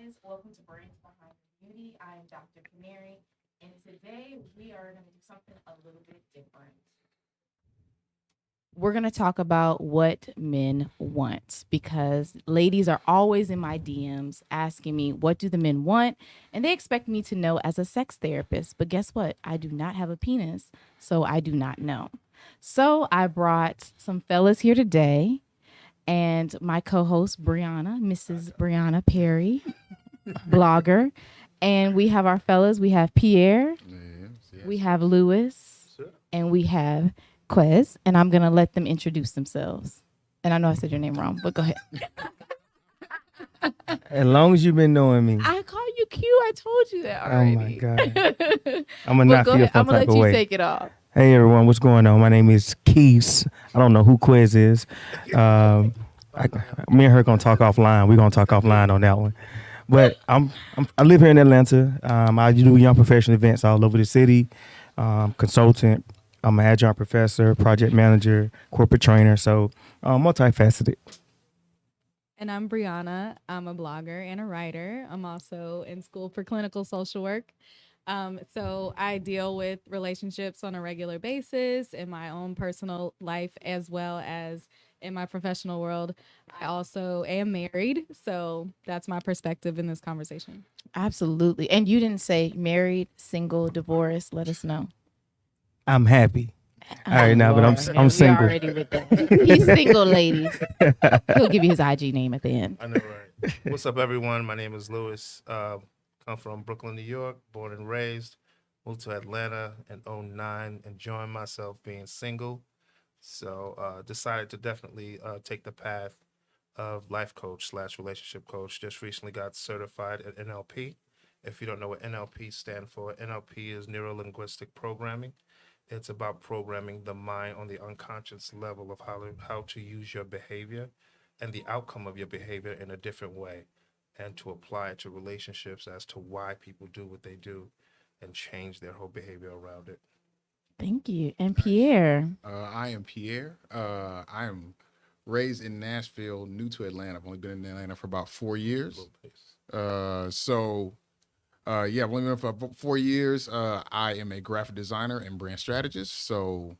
Welcome to Brains Behind the Beauty. I am Dr. Canary, and today we are going to do something a little bit different. We're going to talk about what men want because ladies are always in my DMs asking me, what do the men want? And they expect me to know as a sex therapist. But guess what? I do not have a penis, so I do not know. So I brought some fellas here today and my co-host Brianna, Mrs. Brianna Perry, blogger. And we have our fellas. We have Pierre, we have Lewis, and we have Quez. And I'm going to let them introduce themselves. And I know I said your name wrong, but go ahead. As long as you've been knowing me. I call you Q. I told you that already. Oh, my God. I'm going to not feel some type of way. I'm going to let you take it off. Hey, everyone. What's going on? My name is Keith. I don't know who Quiz is. Me and her going to talk offline. We're going to talk offline on that one. But I live here in Atlanta. I do young professional events all over the city. Consultant. I'm an adjunct professor, project manager, corporate trainer. So multifaceted. And I'm Brianna. I'm a blogger and a writer. I'm also in school for clinical social work. So I deal with relationships on a regular basis in my own personal life as well as in my professional world. I also am married. So that's my perspective in this conversation. Absolutely. And you didn't say married, single, divorced. Let us know. I'm happy. All right, now, but I'm single. Already with that. He's single, ladies. He'll give you his IG name at the end. I know, right? What's up, everyone? My name is Lewis. Come from Brooklyn, New York, born and raised. Moved to Atlanta in '09, enjoying myself being single. So decided to definitely take the path of life coach / relationship coach. Just recently got certified at NLP. If you don't know what NLP stands for, NLP is neuro-linguistic programming. It's about programming the mind on the unconscious level of how to use your behavior and the outcome of your behavior in a different way, and to apply it to relationships as to why people do what they do and change their whole behavior around it. Thank you. And Pierre. I am Pierre. I am raised in Nashville, new to Atlanta. I've only been in Atlanta for about 4 years. I've only been for 4 years. I am a graphic designer and brand strategist. So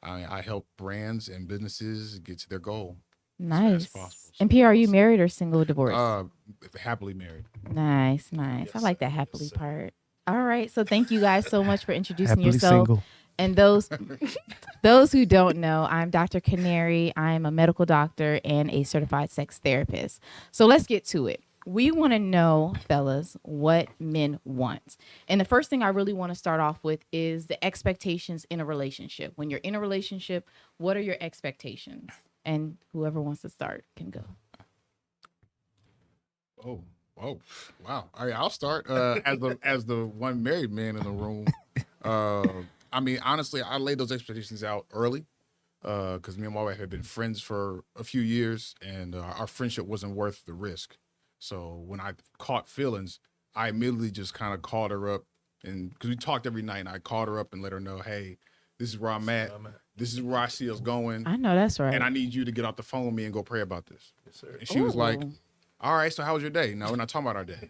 I help brands and businesses get to their goal. Nice. As fast as possible. And Pierre, are you married or single or divorced? Happily married. Nice. Yes, I like that sir. happily Yes, sir. part. All right. So thank you guys so much for introducing Happily yourself. single. And those who don't know, I'm Dr. Canary. I'm a medical doctor and a certified sex therapist. So let's get to it. We want to know, fellas, what men want. And the first thing I really want to start off with is the expectations in a relationship. When you're in a relationship, what are your expectations? And whoever wants to start can go. Oh, wow. All right, I'll start. As the one married man in the room. I mean, honestly, I laid those expectations out early because me and my wife had been friends for a few years, and our friendship wasn't worth the risk. So when I caught feelings, I immediately just kind of called her up, and because we talked every night, and I called her up and let her know, hey, this is where I'm at. This is where I see us going. I know that's right. And I need you to get off the phone with me and go pray about this. Yes, sir. And she was like, Ooh. all right, so how was your day? No, we're not talking about our day.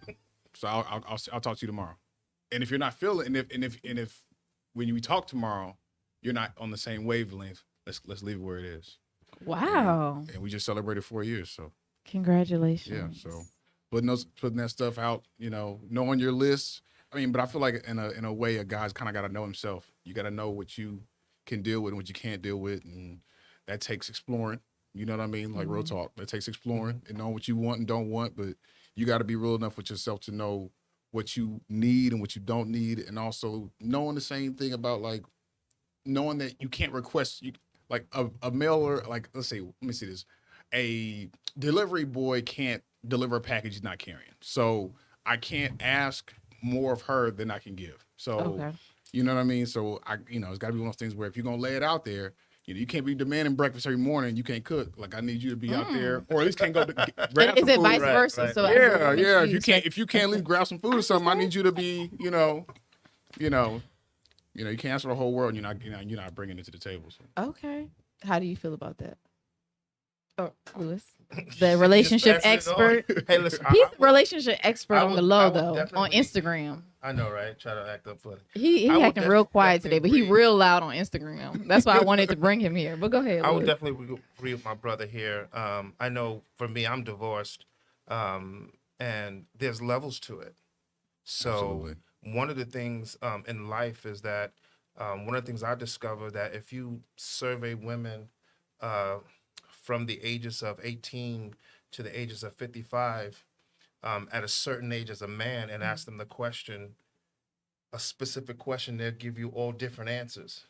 So I'll talk to you tomorrow. And if you're not feeling, and if when we talk tomorrow, you're not on the same wavelength, let's leave it where it is. Wow. And we just celebrated 4 years. So Congratulations. yeah, so putting that stuff out, knowing your list. I mean, but I feel like in a way, a guy's kind of got to know himself. You got to know what you can deal with and what you can't deal with, and that takes exploring. You know what I mean? Like real talk. That takes exploring and knowing what you want and don't want, but you got to be real enough with yourself to know what you need and what you don't need, and also knowing the same thing about like knowing that you can't request like a mailer, like let me see this. A delivery boy can't deliver a package he's not carrying. So I can't ask more of her than I can give. So Okay. you know what I mean? So it's gotta be one of those things where if you're gonna lay it out there, you can't be demanding breakfast every morning. You can't cook. Like I need you to be out there, or at least can't go grab Is some it food. vice Right, versa? right. So Yeah. If you can't leave grab some food or something, I need you to be, you can't ask for the whole world. And you're not bringing it to the table. So. Okay. How do you feel about that? Oh, Lewis. the relationship She's passing it on. expert. Hey, listen, He's the relationship expert I on the would- low I would though on definitely- Instagram. I know, right? Try to act up funny. He I would acting real quiet definitely today, but he agree. real loud on Instagram. That's why I wanted to bring him here. But go ahead. I would Louis. definitely agree with my brother here. I know for me, I'm divorced, and there's levels to it. So Absolutely. one of the things in life is that one of the things I discovered that if you survey women from the ages of 18 to the ages of 55, at a certain age as a man, and ask them the question, a specific question, they'll give you all different answers.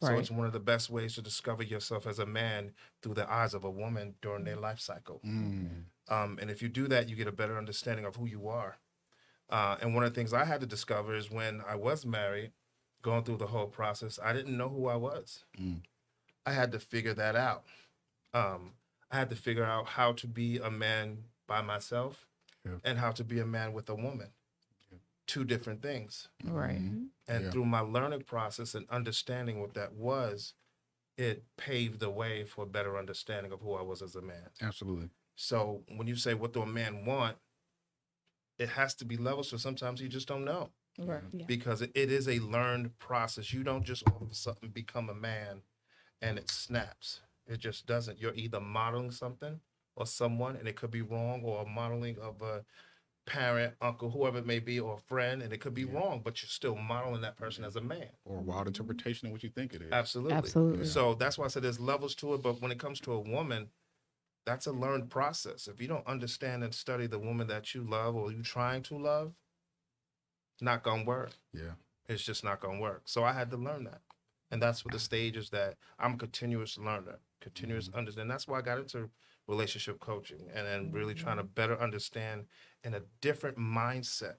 So Right. it's one of the best ways to discover yourself as a man through the eyes of a woman during their life cycle. And if you do that, you get a better understanding of who you are. And one of the things I had to discover is when I was married, going through the whole process, I didn't know who I was. I had to figure that out. I had to figure out how to be a man by myself and how to be a man with a woman. Two different things. Right. And through my learning process and understanding what that was, it paved the way for a better understanding of who I was as a man. Absolutely. So when you say, what do a man want? It has to be level. So sometimes you just don't know Right. Yeah. because it is a learned process. You don't just all of a sudden become a man and it snaps. It just doesn't. You're either modeling something or someone, and it could be wrong, or a modeling of a parent, uncle, whoever it may be, or a friend, and it could be wrong, but you're still modeling that person as a man. Or a wild interpretation of what you think it is. Absolutely. Absolutely. So that's why I said there's levels to it, but when it comes to a woman, that's a learned process. If you don't understand and study the woman that you love or you trying to love, not gonna work. Yeah. It's just not gonna work. So I had to learn that. And that's what the stage is that I'm a continuous learner, continuous understand. That's why I got into relationship coaching and then really trying to better understand in a different mindset.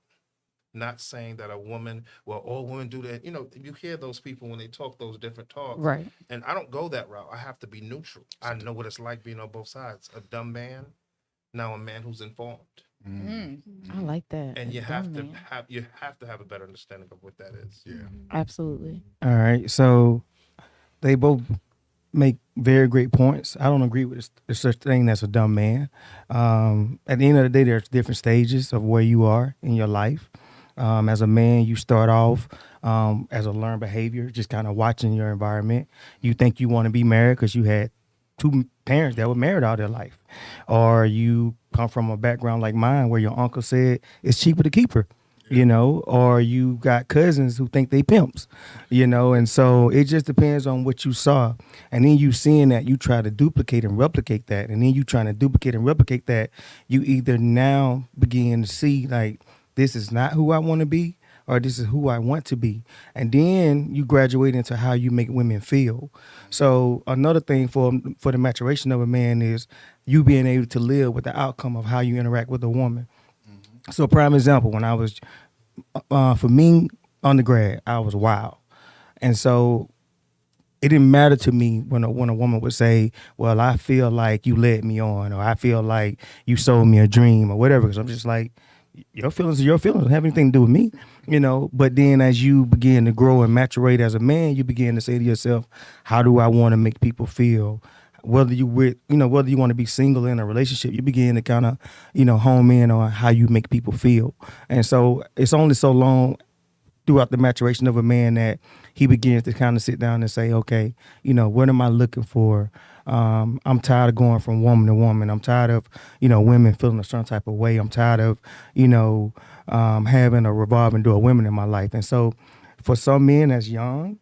Not saying that a woman, well, all women do that. You know, you hear those people when they talk those different talks. Right. And I don't go that route. I have to be neutral. I know what it's like being on both sides. A dumb man, now a man who's informed. I like that. And A you dumb have to man. have a better understanding of what that is. Yeah. Absolutely. All right. So they both make very great points. I don't agree with this, there's such thing as a dumb man. At the end of the day, there's different stages of where you are in your life. As a man, you start off as a learned behavior, just kind of watching your environment. You think you want to be married because you had two parents that were married all their life. Or you come from a background like mine where your uncle said it's cheaper to keep her. You know, or you got cousins who think they pimps, you know, and so it just depends on what you saw. And then you seeing that, you try to duplicate and replicate that. And then you trying to duplicate and replicate that, you either now begin to see like, this is not who I want to be, or this is who I want to be. And then you graduate into how you make women feel. So another thing for the maturation of a man is you being able to live with the outcome of how you interact with a woman. So prime example, when I was, for me, undergrad, I was wild. And so it didn't matter to me when a woman would say, well, I feel like you led me on, or I feel like you sold me a dream or whatever. Because I'm just like, your feelings are your feelings. Don't have anything to do with me, you know. But then as you begin to grow and maturate as a man, you begin to say to yourself, how do I want to make people feel? Whether you whether you want to be single in a relationship, you begin to kind of, home in on how you make people feel. And so it's only so long throughout the maturation of a man that he begins to kind of sit down and say, okay, what am I looking for? I'm tired of going from woman to woman. I'm tired of, women feeling a certain type of way. I'm tired of, having a revolving door of women in my life. And so for some men that's young,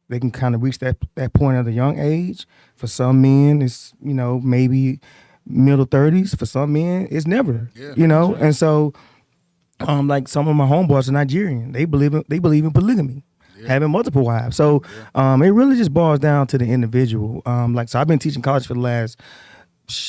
they can kind of reach that point at a young age. For some men, it's, maybe middle 30s. For some men, it's never, Yeah, And so, like some of my homeboys are Nigerian. They believe in polygamy, having multiple wives. So it really just boils down to the individual. So I've been teaching college for the last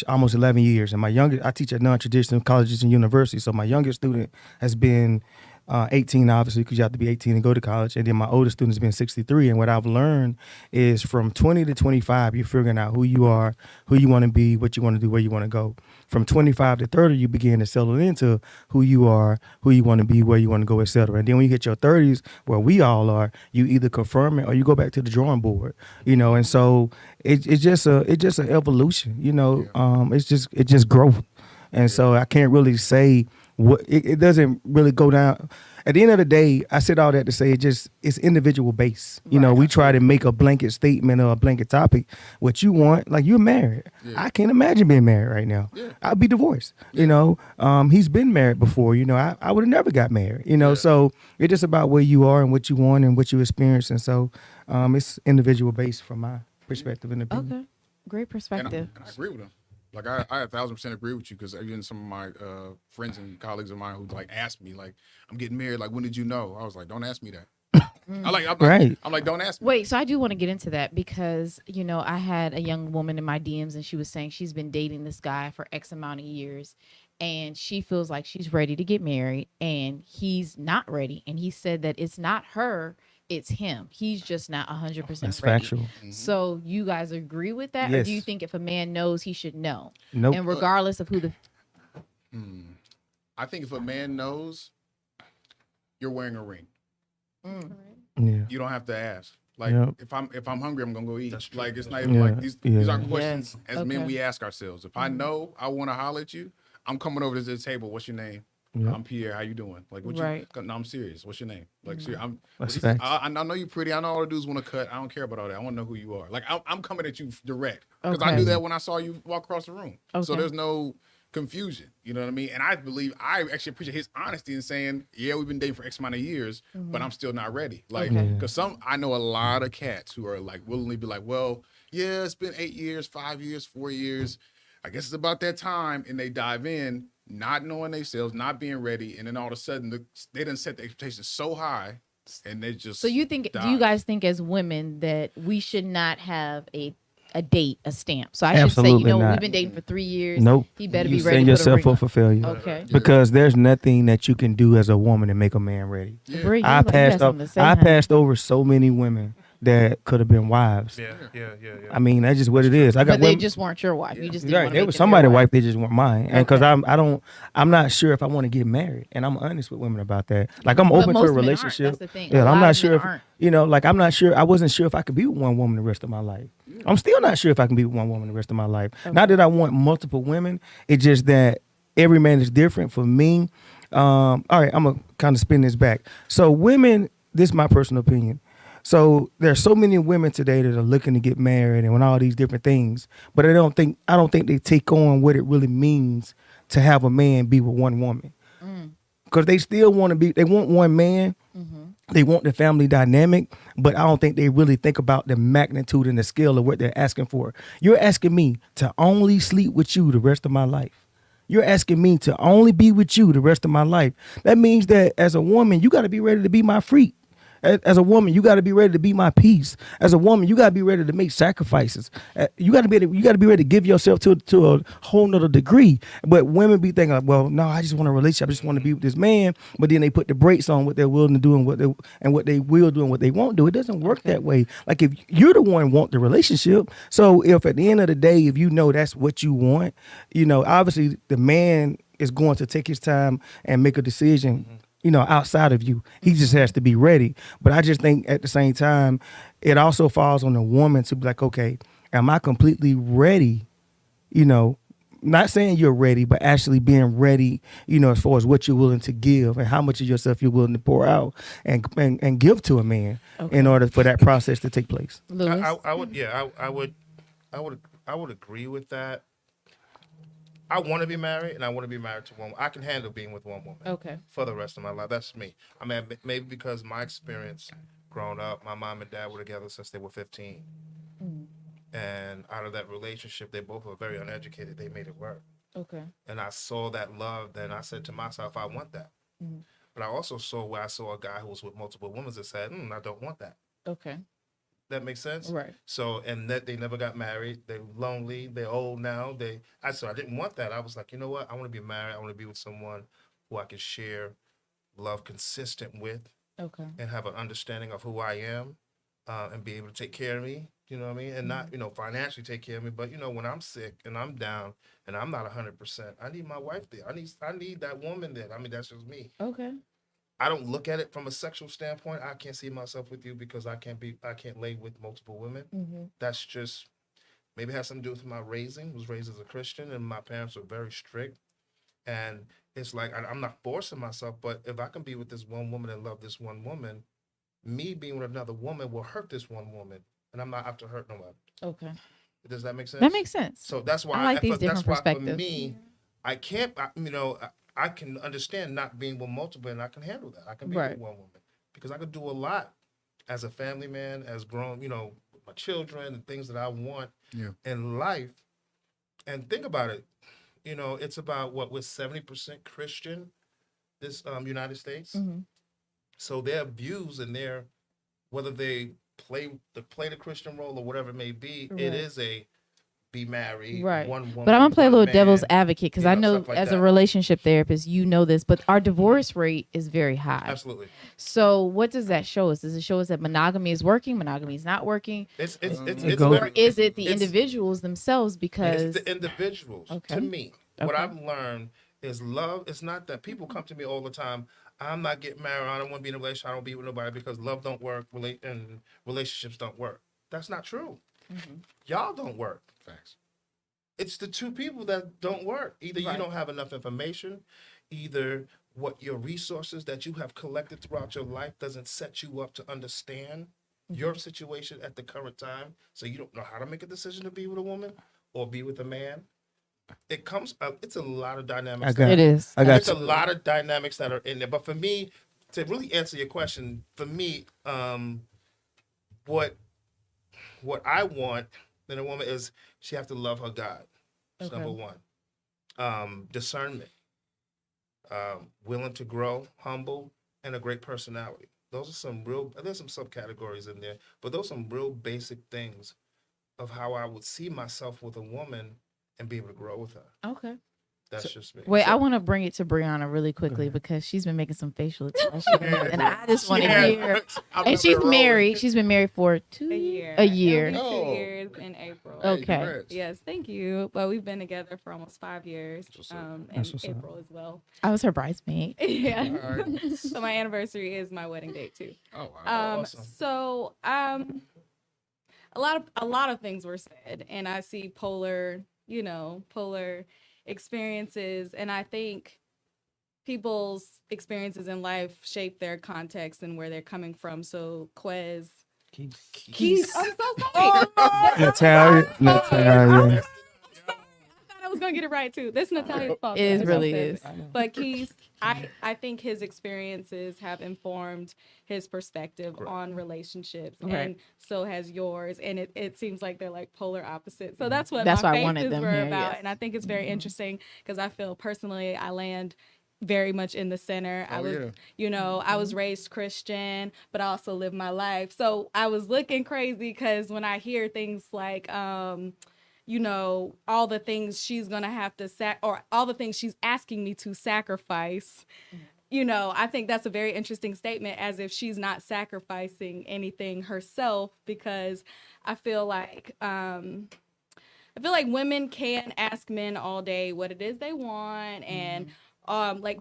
almost 11 years. And I teach at non-traditional colleges and universities. So my youngest student has been 18 obviously because you have to be 18 and go to college, and then my oldest student has been 63. And what I've learned is from 20 to 25 you're figuring out who you are, who you want to be, what you want to do, where you want to go. From 25 to 30 you begin to settle into who you are, who you want to be, where you want to go, etc. And then when you hit your 30s, where we all are, you either confirm it or you go back to the drawing board, and so it's just an evolution, it's just growth. And so I can't really say what it doesn't really go down. At the end of the day, I said all that to say it's individual based. We try to make a blanket statement or a blanket topic. What you want, like you're married. Yeah. I can't imagine being married right now. Yeah. I'd be divorced. Yeah. He's been married before. I would have never got married. So it's just about where you are and what you want and what you experience. And so it's individual based from my perspective and opinion. Okay, great perspective. And I agree with him. Like I 1,000% agree with you, because even some of my friends and colleagues of mine who like asked me, like, I'm getting married, like, when did you know? I was like, don't ask me that. I'm like, don't ask me. Wait, so I do want to get into that because, I had a young woman in my DMs and she was saying she's been dating this guy for X amount of years and she feels like she's ready to get married and he's not ready. And he said that it's not her, it's him. He's just not 100% That's ready. factual. Mm-hmm. So you guys agree with that? Yes. Or do you think if a man knows, he should know? Nope. And regardless of who the... I think if a man knows, you're wearing a ring. Yeah. You don't have to ask. Like, if I'm hungry, I'm gonna go eat. Like, it's not even Yeah. like these are questions as Okay. men we ask ourselves. If I know I want to holler at you, I'm coming over to the table. What's your name? Yeah. I'm Pierre. How you doing? Like, what Right. you? No, I'm serious. What's your name? Like, That's facts. I know you're pretty. I know all the dudes want to cut. I don't care about all that. I want to know who you are. Like, I'm coming at you direct because I Okay. knew that when I saw you walk across the room. So Okay. there's no confusion. You know what I mean? And I actually appreciate his honesty in saying, yeah, we've been dating for X amount of years, but I'm still not ready. Like, Okay. because I know a lot of cats who are like willingly be like, well, yeah, it's been 8 years, 5 years, 4 years. I guess it's about that time. And they dive in, not knowing themselves, not being ready. And then all of a sudden they done set the expectations so high and they just So do you guys think as women that we should not have a date, a stamp? So I should say, Absolutely not. we've been dating for 3 years. Nope. He better You be ready setting to put a yourself ring up for failure. Okay. Because there's nothing that you can do as a woman to make a man ready. Yeah. Bree, you I got something to say, honey. passed over so many women that could have been wives. Yeah. I mean, that's just what it is. I got But they women, just weren't your wife. You just didn't right. want to There make was them somebody's your wife, they just weren't mine. And because Okay. I'm not sure if I want to get married. And I'm honest with women about that. Like, I'm But open to most a men aren't. relationship. That's the thing. Yeah, A I'm lot not of sure men if aren't. like, I'm not sure. I wasn't sure if I could be with one woman the rest of my life. I'm still not sure if I can be with one woman the rest of my life. Okay. Not that I want multiple women. It's just that every man is different. For me, all right, I'm gonna kind of spin this back. So women, this is my personal opinion. So there are so many women today that are looking to get married and all these different things, but I don't think they take on what it really means to have a man be with one woman. Because they still they want one man. They want the family dynamic, but I don't think they really think about the magnitude and the scale of what they're asking for. You're asking me to only sleep with you the rest of my life. You're asking me to only be with you the rest of my life. That means that as a woman, you got to be ready to be my freak. As a woman, you got to be ready to be my peace. As a woman, you got to be ready to make sacrifices. You got to be ready to give yourself to a whole nother degree. But women be thinking, well, no, I just want a relationship. I just want to be with this man. But then they put the brakes on what they're willing to do and what they will do and what they won't do. It doesn't work that way. Like, if you're the one want the relationship, so if at the end of the day, if you know that's what you want, obviously the man is going to take his time and make a decision. Outside of you, he just has to be ready. But I just think at the same time, it also falls on the woman to be like, okay, am I completely ready? Not saying you're ready, but actually being ready, as far as what you're willing to give and how much of yourself you're willing to pour out and give to a man in order for that process to take place. Lewis? I would agree with that. I want to be married, and I want to be married to one. I can handle being with one woman. Okay. For the rest of my life. That's me. I mean, maybe because my experience growing up, my mom and dad were together since they were 15. And out of that relationship, they both were very uneducated. They made it work. Okay. And I saw that love. Then I said to myself, I want that. But I also saw a guy who was with multiple women that said, I don't want that. Okay. That makes sense? Right. So, and that they never got married. They're lonely. They're old now. I didn't want that. I was like, you know what? I want to be married. I want to be with someone who I can share love consistent with, Okay. and have an understanding of who I am, and be able to take care of me. You know what I mean? And not, financially take care of me, but when I'm sick and I'm down and I'm not 100%, I need my wife there. I need that woman there. I mean, that's just me. Okay. I don't look at it from a sexual standpoint. I can't see myself with you because I can't lay with multiple women. Mm-hmm. That's just maybe it has something to do with my raising. I was raised as a Christian, and my parents were very strict. And it's like I'm not forcing myself, but if I can be with this one woman and love this one woman, me being with another woman will hurt this one woman, and I'm not out to hurt no one. Okay. Does that make sense? That makes sense. So that's why I like these different that's why perspectives. for me, I can't. I can understand not being with multiple, and I can handle that. I can be Right. with one woman because I could do a lot as a family man, as grown, with my children and things that I want in life. And think about it, it's about what we're 70% Christian, this United States. Mm-hmm. So their views and their whether they play the Christian role or whatever it may be, Right. it is a be married, Right. one woman. But I'm gonna play a one little man, devil's advocate because I know stuff like as a that. relationship therapist, you know this, but our divorce rate is very high. Absolutely. So what does that show us? Does it show us that monogamy is working, monogamy is not working? It's goes- Or is it the it's- individuals themselves? Because It's the individuals. Okay. To me, what Okay. I've learned is love. It's not that people come to me all the time. I'm not getting married. I don't want to be in a relationship. I don't be with nobody because love don't work. And relationships don't work. That's not true. Mm-hmm. Y'all don't work. Facts. It's the two people that don't work. Either Right. you don't have enough information, either what your resources that you have collected throughout your life doesn't set you up to understand your situation at the current time. So you don't know how to make a decision to be with a woman or be with a man. It comes up, it's a lot of dynamics. it is. I got It's a you. lot of dynamics that are in there. But for me, to really answer your question, for me, what I want in a woman is she have to love her God. That's Okay. number one. Discernment, willing to grow, humble, and a great personality. Those are there's some subcategories in there, but those are some real basic things of how I would see myself with a woman and be able to grow with her. Okay. That's just me. Wait, So- I want to bring it to Brianna really quickly ahead. because she's been making some facial expressions, and I just want to Yeah. hear. I'm And she's rolling. married. She's been married for A year. A year. It'll be 2 Oh. years in April. Okay. congrats. Yes, thank you. But we've been together for almost 5 years. what's up. In That's what's up. April as well. I was her bridesmaid. Yeah. All right. So my anniversary is my wedding date too. Oh, wow. Awesome. So a lot of things were said, and I see polar experiences, and I think people's experiences in life shape their context and where they're coming from. So Quez, Keith, I'm so sorry. Natalia. I thought I was gonna get it right too. This is Natalia's fault. It That's really what I is. said. But Keith, I think his experiences have informed his perspective on relationships, Right. and so has yours. And it seems like they're like polar opposites. So that's what That's my why I wanted faces them were here, about, yes. and I think it's very interesting because I feel personally I land very much in the center. I was, I was raised Christian, but I also live my life. So I was looking crazy because when I hear things like, all the things she's gonna have to or all the things she's asking me to sacrifice, I think that's a very interesting statement, as if she's not sacrificing anything herself, because I feel like women can ask men all day what it is they want, and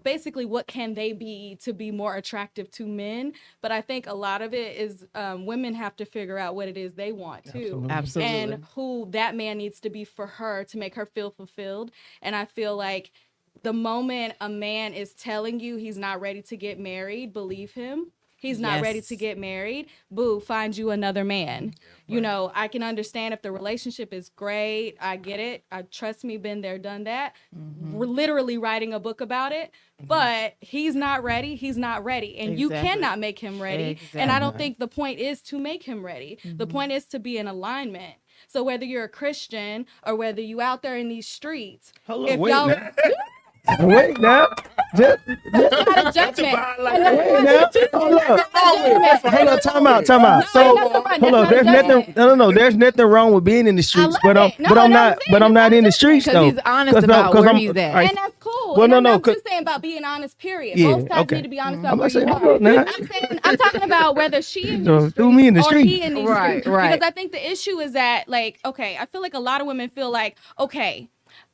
basically what can they be to be more attractive to men. But I think a lot of it is women have to figure out what it is they want too. Absolutely. And who that man needs to be for her to make her feel fulfilled. And I feel like the moment a man is telling you he's not ready to get married, believe him. He's not ready to Yes. get married. Boo, find you another man. I can understand if the relationship is great. I get it. Trust me, been there, done that. We're literally writing a book about it. But he's not ready. He's not ready. And you Exactly. cannot make him ready. And I don't Exactly. think the point is to make him ready. The point is to be in alignment. So whether you're a Christian or whether you out there in these streets, Hold if on, wait y'all now. Wait now. Just, not a judgment. wait now. Hold up. Hold up. Time out. Time out. No, So ain't nothing wrong. hold up. That's There's not nothing. No. There's nothing wrong with being in the streets, love but it. No, I'm no, not. I'm saying But I'm it's not not in the streets Because though. he's honest about where he's at. all right, And that's cool. cool. Well, And no, I'm no, not 'cause- just saying about being honest, period. Yeah, Both sides okay. need to be honest I'm about where not you saying- are. nah. I'm talking about whether she in No, these threw me in the streets or streets. he in these Right, streets. right. Because I think the issue is that, like, okay, I feel like a lot of women feel like, okay,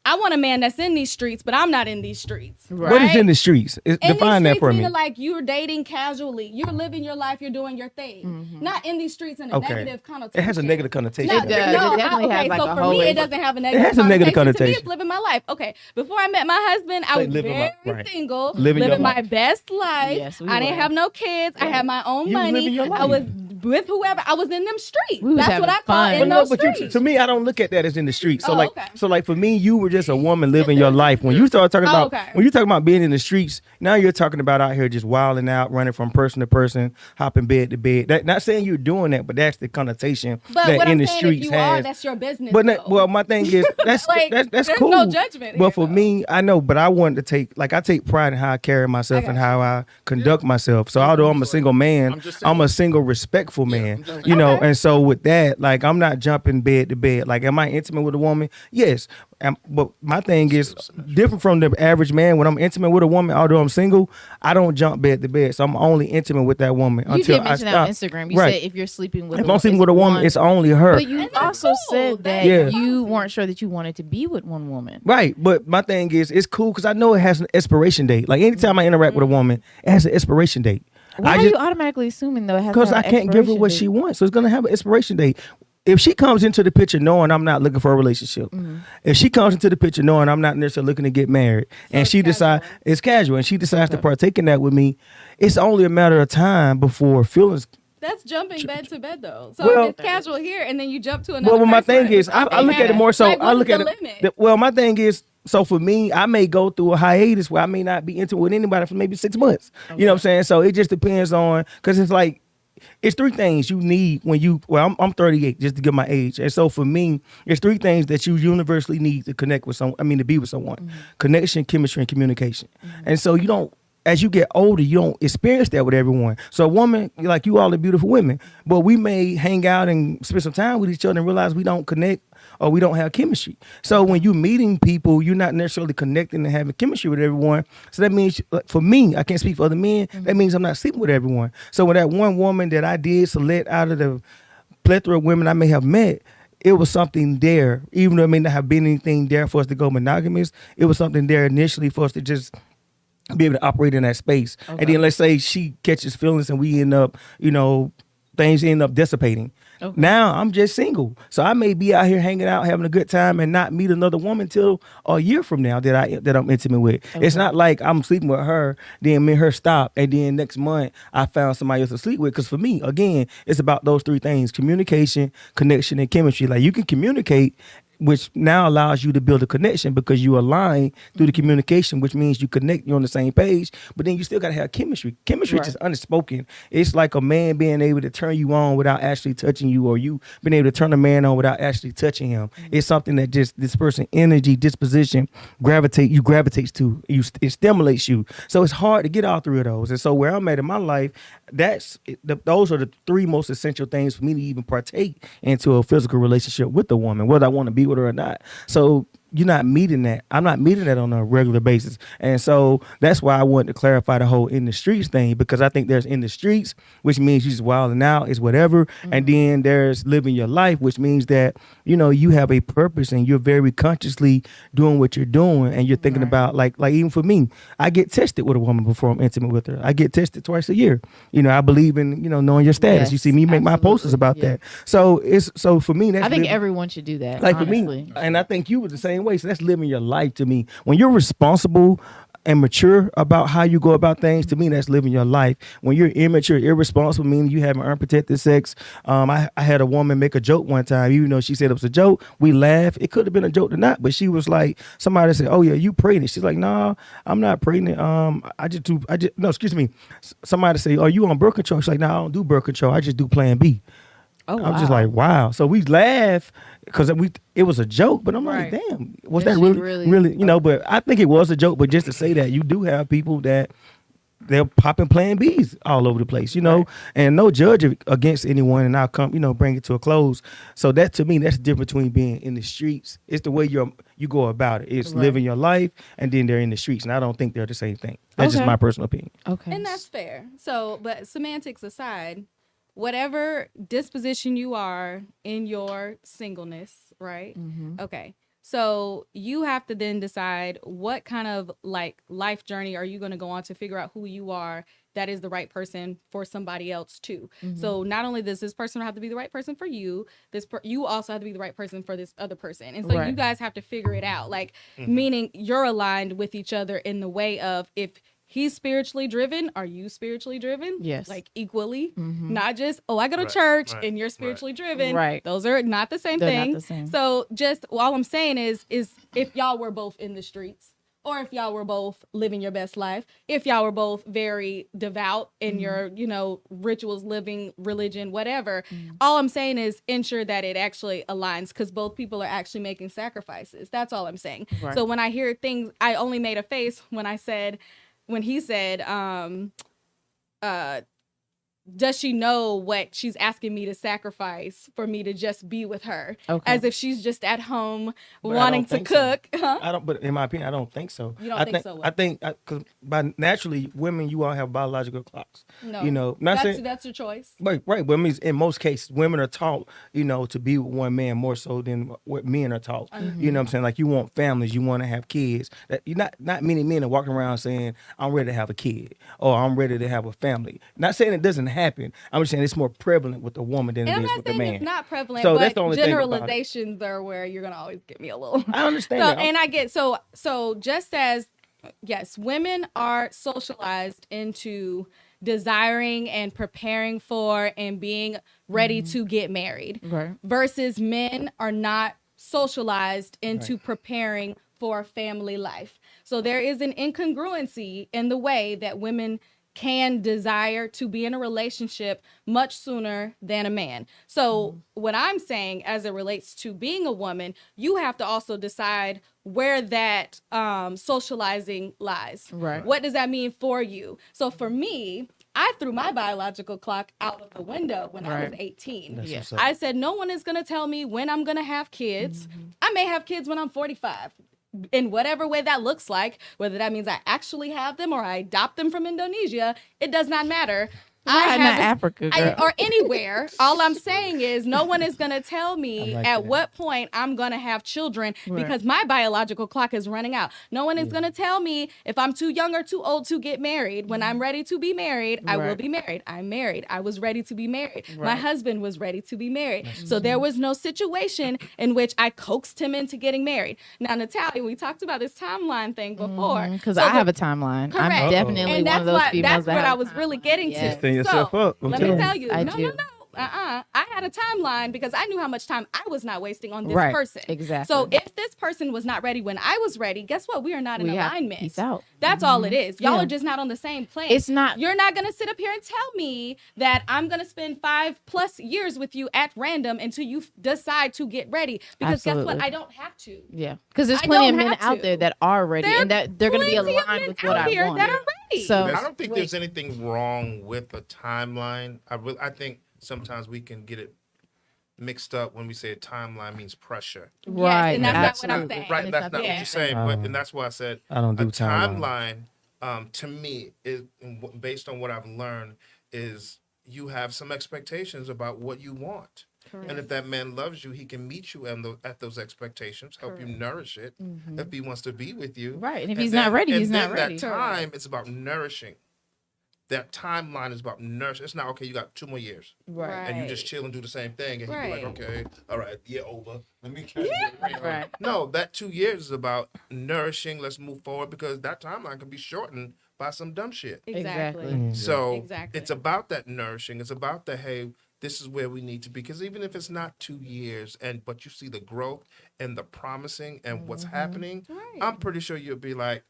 I want a man that's in these streets, but I'm not in these streets. Right. What is in the streets? In Define these that for streets, me. meaning like you're dating casually, you're living your life, you're doing your thing. Not in these streets in a Okay. negative connotation. It has a negative connotation. Not, It does. no, It definitely has, okay, like, so a for whole- me, it doesn't have a negative has a negative connotation. To me, connotation. it's living my life. Okay, before I met my husband, I was living very my- right. single, Living your living my life. best life. Yes, we I didn't were. have no kids. I had my own You was money. living your I was life. with whoever. I was in them streets. We was That's having what I call fun. in But no, those but streets. to me, I don't look at that as in the streets. So Oh, like, okay. so like for me, you were just a woman living your life. When you start talking about, okay. when you talking about being in the streets, now you're talking about out here just wilding out, running from person to person, hopping bed to bed. That, not saying you're doing that, but that's the connotation But that what in I'm the saying, streets if you are, has. that's your business. But though. well, my thing is that's Like, that's there's cool. no judgment But here, for though. me, I know, but I wanted to take I take pride in how I carry myself I and got how I conduct myself. So although I'm a single man, I'm just I'm saying. a single respectful man. I'm just You know, Okay. and so with that, like I'm not jumping bed to bed. Like, am I intimate with a woman? Yes. But my thing is different from the average man. When I'm intimate with a woman, although I'm single, I don't jump bed to bed. So I'm only intimate with that woman You until did mention I that stop. on Instagram. You Right. said if you're sleeping with If I'm sleeping with a woman, it's only her. But you And that's also cool. said that Yeah. you weren't sure that you wanted to be with one woman. Right, but my thing is, it's cool because I know it has an expiration date. Like anytime I interact with a woman, it has an expiration date. Why are you automatically assuming though it has to Because have I an can't give her expiration what date? she wants, so it's gonna have an expiration date. If she comes into the picture knowing I'm not looking for a relationship, if she comes into the picture knowing I'm not necessarily looking to get married, and it's she decides casual. it's casual, and she decides to partake in that with me, it's only a matter of time before feelings. That's jumping bed to bed though. So Well- if it's casual here and then you jump to another. Well, my person, thing is, I look at it more so. Like, I what look is at the it. limit? Well, my thing is, so for me, I may go through a hiatus where I may not be intimate with anybody for maybe 6 months. You know what I'm saying? So it just depends on, because it's like, it's three things you need when you. Well, I'm 38, just to give my age, and so for me, it's three things that you universally need to connect with someone. I mean, to be with someone: connection, chemistry, and communication. And so you don't. As you get older, you don't experience that with everyone. So a woman, like you all are beautiful women, but we may hang out and spend some time with each other and realize we don't connect or we don't have chemistry. So when you're meeting people, you're not necessarily connecting and having chemistry with everyone. So that means, like, for me, I can't speak for other men, that means I'm not sleeping with everyone. So with that one woman that I did select out of the plethora of women I may have met, it was something there. Even though it may not have been anything there for us to go monogamous, it was something there initially for us to just be able to operate in that space. And then let's say she catches feelings and we end up, things end up dissipating. Okay. Now I'm just single. So I may be out here hanging out, having a good time and not meet another woman till a year from now that I'm intimate with. It's not like I'm sleeping with her, then me and her stop, and then next month I found somebody else to sleep with. Because for me, again, it's about those three things: communication, connection, and chemistry. Like, you can communicate, which now allows you to build a connection because you align through the communication, which means you connect, you're on the same page, but then you still got to have chemistry. Chemistry is just unspoken. It's like a man being able to turn you on without actually touching you, or you being able to turn a man on without actually touching him. It's something that just this person energy, disposition, gravitates to. It stimulates you. So it's hard to get all three of those. And so where I'm at in my life, those are the three most essential things for me to even partake into a physical relationship with a woman, whether I want to be with her or not. So you're not meeting that. I'm not meeting that on a regular basis. And so that's why I wanted to clarify the whole in the streets thing, because I think there's in the streets, which means you just wilding out, is whatever. And then there's living your life, which means that, you have a purpose and you're very consciously doing what you're doing. And you're thinking about, like even for me, I get tested with a woman before I'm intimate with her. I get tested twice a year. I believe in, knowing your status. Yes, You see me make my posters absolutely. about Yeah. that. So for me, that's I think living- everyone should do that. like honestly. for me, and I think you were the same way. So that's living your life to me. When you're responsible and mature about how you go about things, to me, that's living your life. When you're immature, irresponsible, meaning you haven't unprotected sex. I had a woman make a joke one time, even though she said it was a joke. We laughed. It could have been a joke or not, but she was like, somebody said, "Oh yeah, you pregnant?" She's like, "No, I'm not pregnant. No, excuse me." Somebody say, "Are you on birth control?" She's like, "No, I don't do birth control. I just do Plan B." Oh, I'm just wow. like, wow. So we laugh because it was a joke, but I'm Right. like, damn, was Did that she really, really- really, But I think it was a joke. But just to say that, you do have people that they're popping Plan Bs all over the place, you know, Right. and no judge against anyone. And I'll come, you know, bring it to a close. So that to me, that's the difference between being in the streets. It's the way you go about it. It's Right. living your life, and then they're in the streets. And I don't think they're the same thing. That's just Okay. my personal opinion. Okay. And that's fair. So, but semantics aside, whatever disposition you are in your singleness, right? Mhm. Okay. So you have to then decide what kind of like life journey are you going to go on to figure out who you are that is the right person for somebody else too. So not only does this person have to be the right person for you, you also have to be the right person for this other person. And so you Right. guys have to figure it out. Like meaning you're aligned with each other in the way of if he's spiritually driven, are you spiritually driven? Yes. Like equally, Mhm. not just, oh, I go to Right, church right, and you're right. spiritually driven. Right. Those are not the same They're thing. not the same. So just all I'm saying is if y'all were both in the streets, or if y'all were both living your best life, if y'all were both very devout in your, you know, rituals, living, religion, whatever, all I'm saying is ensure that it actually aligns because both people are actually making sacrifices. That's all I'm saying. Right. So when I hear things, I only made a face when he said, does she know what she's asking me to sacrifice for me to just be with her? Okay. As if she's just at home But I wanting don't to think so. cook. Huh? I don't, but in my opinion, I don't think so. You don't I think so, what? I think because by naturally, women, you all have biological clocks. No. You know, not saying That's your choice. right, but I mean, in most cases, women are taught, you know, to be with one man more so than what men are taught. You know what I'm saying? Like you want families, you want to have kids. That you not many men are walking around saying, "I'm ready to have a kid" or "I'm ready to have a family." Not saying it doesn't happen. I'm just saying it's more prevalent with the woman than And it I'm is not with the saying man. it's not prevalent, So but that's the only thing about it. generalizations are where you're gonna always get me a little. I understand So, that. and I get so just as yes, women are socialized into desiring and preparing for and being ready to get married Right. versus men are not socialized into preparing for family life. So there is an incongruency in the way that women can desire to be in a relationship much sooner than a man. So what I'm saying as it relates to being a woman, you have to also decide where that socializing lies. Right. What does that mean for you? So for me, I threw my biological clock out of the window when I was Right. 18. That's Yeah. what's up. I said, no one is going to tell me when I'm going to have kids. I may have kids when I'm 45. In whatever way that looks like, whether that means I actually have them or I adopt them from Indonesia, it does not matter. Why not haven't- Africa, girl? or anywhere. All I'm saying is no one is going to tell me I like at that. what point I'm going to have children Right. because my biological clock is running out. No one is going to tell me if I'm too young or too old to get married. When I'm ready to be married, I will Right. be married. I'm married. I was ready to be married. My Right. husband was ready to be married. So there was no situation in which I coaxed him into getting married. Now, Natalia, we talked about this timeline thing before. Because So I the- have a timeline. Correct. I'm definitely and one that's of those what females that's that what have I a was really timeline. getting Yes. to. Setting yourself up. I'm Let me telling you. tell you, I no, do. no, no. I had a timeline because I knew how much time I was not wasting on this Right. person. Exactly. So if this person was not ready when I was ready, guess what? We are not in We have- alignment. peace out. That's all it is. Y'all Yeah. are just not on the same plane. It's not- You're not gonna sit up here and tell me that I'm gonna spend 5+ years with you at random until you decide to get ready. Because guess Absolutely. what? I don't have to. Yeah, because there's I plenty of don't men have out to. there that are ready There and that they're going to be plenty of aligned men with what out I here want. that are ready. So I don't think wait. there's anything wrong with a timeline. I think sometimes we can get it mixed up when we say a timeline means pressure. Right, Yes, and that's not what I'm absolutely. saying. Right, And that's it's not not what the you're same saying. thing. And that's why I said I don't do a timeline. timeline. To me, is based on what I've learned, is you have some expectations about what you want. And if that man loves you, he can meet you at those expectations, help you nourish it. If he wants to be with you, Right, and if he's not ready, he's not then ready. That time is about nourishing. That timeline is about nourishing. It's not okay. You got 2 more years, Right. and you just chill and do the same thing, and you be Right. like, okay, all right, year over. Let me. Right. No, that 2 years is about nourishing. Let's move forward because that timeline can be shortened by some dumb shit. Exactly. Exactly. So Exactly. it's about that nourishing. It's about the hey, this is where we need to be. Because even if it's not 2 years, but you see the growth and the promising and what's happening, Right. I'm pretty sure you'll be like,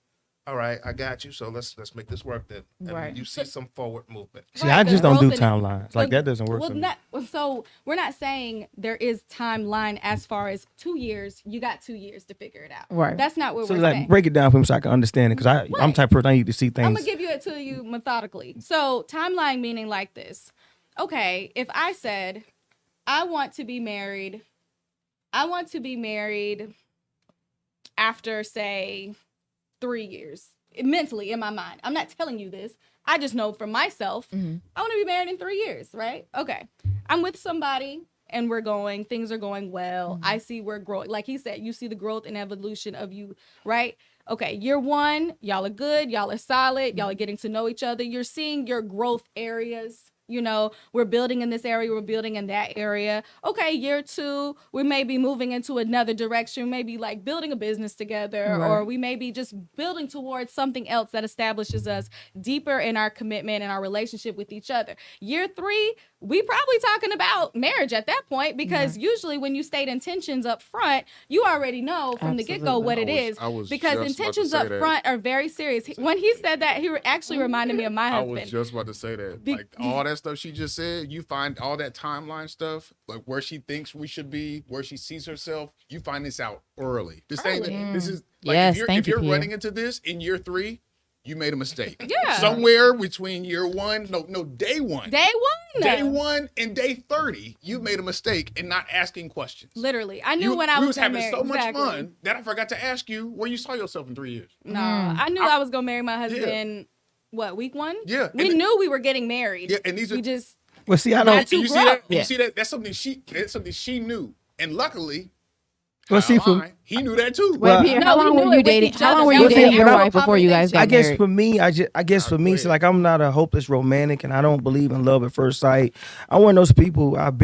all right, I got you. So let's make this work then. And Right. you see some forward movement. See, Right, I the just don't do growth in it. timelines. Like that doesn't work Well, for me. so we're not saying there is timeline as far as 2 years. You got 2 years to figure it out. Right. That's not what So we're like saying. break it down for me so I can understand it, because I'm the Right. type of person I need to see I'm things. gonna give you it to you methodically. So timeline meaning like this. Okay, if I said I want to be married after say 3 years. Mentally in my mind. I'm not telling you this. I just know for myself, I want to be married in 3 years, right? Okay. I'm with somebody and things are going well. I see we're growing. Like he said, you see the growth and evolution of you, right? Okay, year 1, y'all are good, y'all are solid, y'all are getting to know each other. You're seeing your growth areas. You know, we're building in this area, we're building in that area. Okay, year 2, we may be moving into another direction, maybe like building a business together, Right. or we may be just building towards something else that establishes us deeper in our commitment and our relationship with each other. Year 3, we probably talking about marriage at that point, because usually when you state intentions up front, you already know from the get-go what it is. I was Because just about to intentions say up that. front are very serious. When he said that, he actually reminded me of my I husband. was just about to say that. Like all that stuff she just said, you find all that timeline stuff, like where she thinks we should be, where she sees herself, you find this out early. This thing, this is like Yes, if thank you, you're Pierre. running into this in year 3, you made a mistake. Yeah. Somewhere between year 1, day 1. Day 1. Day 1 and day 30, you made a mistake in not asking questions. Literally. I knew when I we was having gonna marry. so much Exactly. fun that I forgot to ask you where you saw yourself in 3 years. No, I knew I was gonna marry my husband. What, week 1? Yeah, We and- knew we were getting married. Yeah, and these are we just Well, see, I Not don't. too you see grown. that? Yeah. You see that? That's something she knew, and luckily, Well, see, for he knew that too. Wait, Well, Pierre, No, how we long knew were it you with dating? each How other. long were That you was dating the your actual wife before you guys got I guess married? for me, I guess for me, so like I'm not a hopeless romantic, and I don't believe in love at first sight. I'm one of those people. I've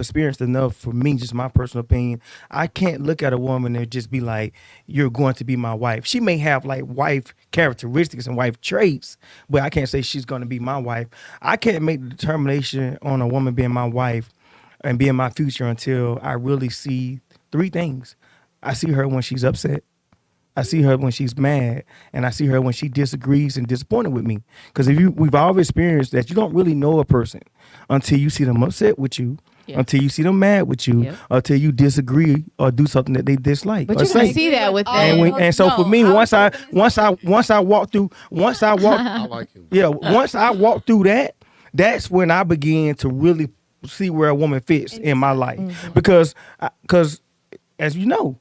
experienced enough. For me, just my personal opinion, I can't look at a woman and just be like, "You're going to be my wife." She may have like wife characteristics and wife traits, but I can't say she's going to be my wife. I can't make the determination on a woman being my wife and being my future until I really see 3 things. I see her when she's upset. I see her when she's mad, and I see her when she disagrees and disappointed with me. Because we've all experienced that you don't really know a person until you see them upset with you, Yeah. until you see them mad with you, Yep. until you disagree or do something that they dislike. But or you can say. see that with all them. of And so for me, No, once I was walk through, I like him. yeah, once I walk through that, that's when I begin to really see where a woman fits in my life. Because as you know,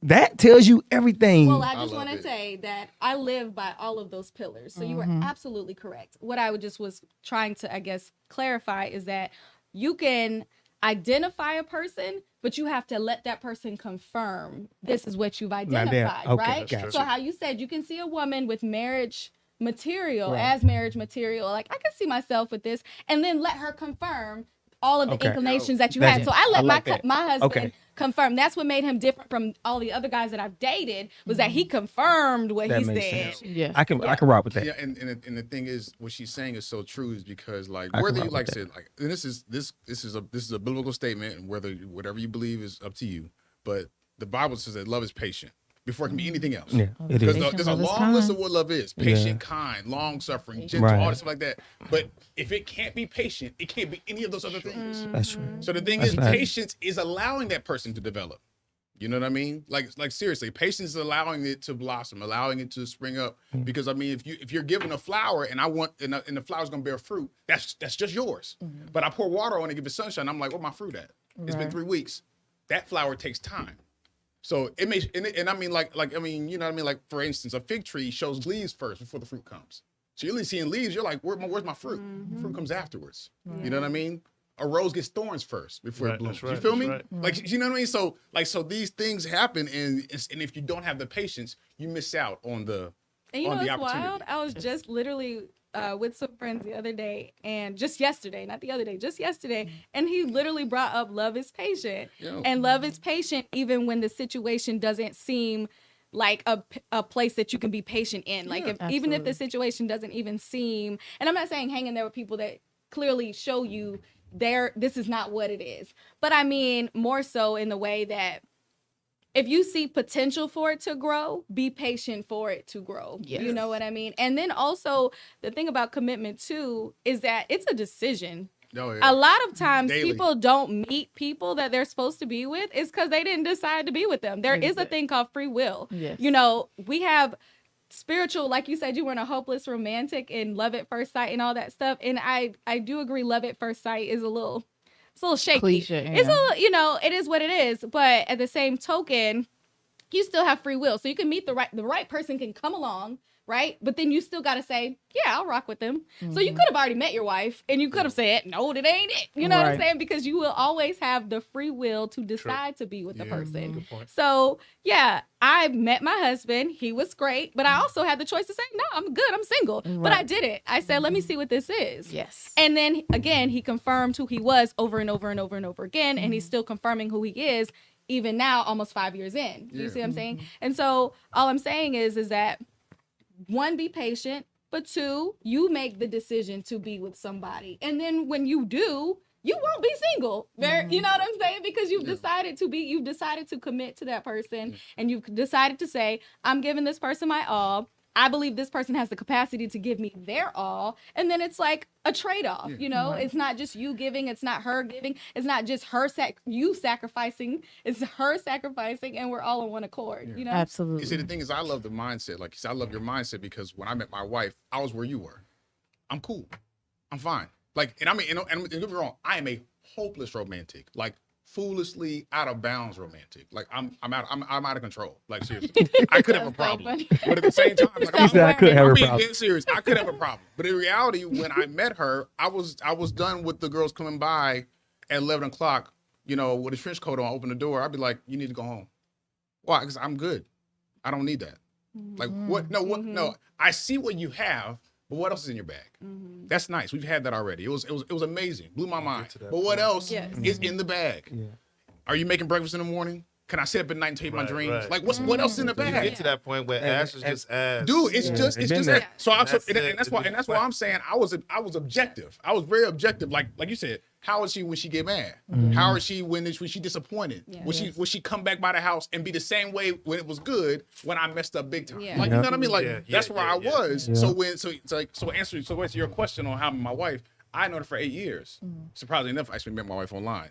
that tells you everything. Well, I I just love want to it. say that I live by all of those pillars. So you were absolutely correct. What I was trying to, I guess, clarify is that you can identify a person, but you have to let that person confirm this is what you've identified, okay, right? gotcha. So how you said you can see a woman with marriage material Right. as marriage material, like I can see myself with this, and then let her confirm all of the Okay. inclinations that you That's had. it. So I let I like that. my husband Okay. confirm. That's what made him different from all the other guys that I've dated, was that he confirmed what That he makes said. sense. Yeah. I can rock with that. Yeah, and the thing is, what she's saying is so true, is because like I can whether you rock like with I said, like, and this is a biblical statement, and whatever you believe is up to you. But the Bible says that love is patient before it can be anything else. Yeah, it Because is. there's a Love is long list kind. of what love is: patient, kind, long suffering, gentle, Right. all this stuff like that. But if it can't be patient, it can't be any of those other things. That's true. So the thing That's is, fact. patience is allowing that person to develop. You know what I mean? Like seriously, patience is allowing it to blossom, allowing it to spring up. Because I mean, if you're given a flower and and the flower's gonna bear fruit, that's just yours. But I pour water on it, give it sunshine. I'm like, where my fruit at? It's been 3 weeks. That flower takes time. So it makes and I mean like I mean, you know what I mean? Like for instance, a fig tree shows leaves first before the fruit comes. So you're only seeing leaves. You're like, where's my fruit? Fruit comes afterwards. You know what I mean? A rose gets thorns first before Right, it blooms. that's right, You feel me? that's right. Like, you know what I mean? So these things happen, and if you don't have the patience, you miss out on the And you know on the what's opportunity. wild? I was just literally with some friends the other day, and just yesterday, not the other day, just yesterday, and he literally brought up love is patient. Yeah. And love is patient even when the situation doesn't seem like a place that you can be patient in. Like even if the situation doesn't even seem, and I'm not saying hang in there with people that clearly show you this is not what it is. But I mean more so in the way that if you see potential for it to grow, be patient for it to grow. Yes. You know what I mean? And then also the thing about commitment too is that it's a decision. Oh, yeah. A lot of times Daily. people don't meet people that they're supposed to be with is because they didn't decide to be with them. There is a thing called free will. Yes. You know, we have spiritual, like you said, you weren't a hopeless romantic and love at first sight and all that stuff. And I do agree love at first sight is it's a little shaky. Cliche, It's a yeah. little, you know, it is what it is. But at the same token, you still have free will. So you can meet the right person can come along, right? But then you still got to say, yeah, I'll rock with them. So you could have already met your wife and you could have said, no, that ain't it. You know what I'm Right. saying? Because you will always have the free will to decide to be with the Yeah. person. Good point. So yeah, I met my husband. He was great, but I also had the choice to say, no, I'm good. I'm single. But I Right. didn't. I said, let me see what this is. Yes. And then again, he confirmed who he was over and over and over and over again. And he's still confirming who he is even now, almost 5 years in. You Yeah. see what I'm saying? And so all I'm saying is that one, be patient, but two, you make the decision to be with somebody. And then when you do, you won't be single. You know what I'm saying? Because you've decided to commit to that person and you've decided to say, I'm giving this person my all. I believe this person has the capacity to give me their all. And then it's like a trade-off, you know? Right. It's not just you giving, it's not her giving, it's not just you sacrificing, it's her sacrificing, and we're all on one accord, you know? You see, Absolutely. the thing is, I love the mindset. Like you said, I love your mindset because when I met my wife, I was where you were. I'm cool. I'm fine. Like, and I mean, and don't get me wrong, I am a hopeless romantic. Like, foolishly out of bounds romantic. Like I'm out of control. Like seriously, I could have a That's so problem, funny. but at the same time, like, He said I could have I'm a being problem. dead serious. I could have a problem, but in reality, when I met her, I was done with the girls coming by at 11 o'clock. You know, with a trench coat on, open the door. I'd be like, "You need to go home." Why? Because I'm good. I don't need that. Like what? No, what? No. I see what you have, but what else is in your bag? That's nice. We've had that already. It was amazing. Blew my mind. to that But what else Yes. is in the bag? Yeah. Are you making breakfast in the morning? Can I sit up at night and tell you my Right, dreams? right. Like what else is in the You bag? get to that point where ass is just ass. Dude, it's Yeah, just it's been that. that. So That's it. and that's why It's I'm saying I was objective. I was very objective. Like you said, how is she when she get mad? How is she when she disappointed? Yeah. Will she come back by the house and be the same way when it was good when I messed up big time? Yeah. Like you know what I mean? Like Yeah, that's yeah, where I yeah. was. Yeah. So answer your question on how my wife. I known her for 8 years. Surprisingly enough, I actually met my wife online.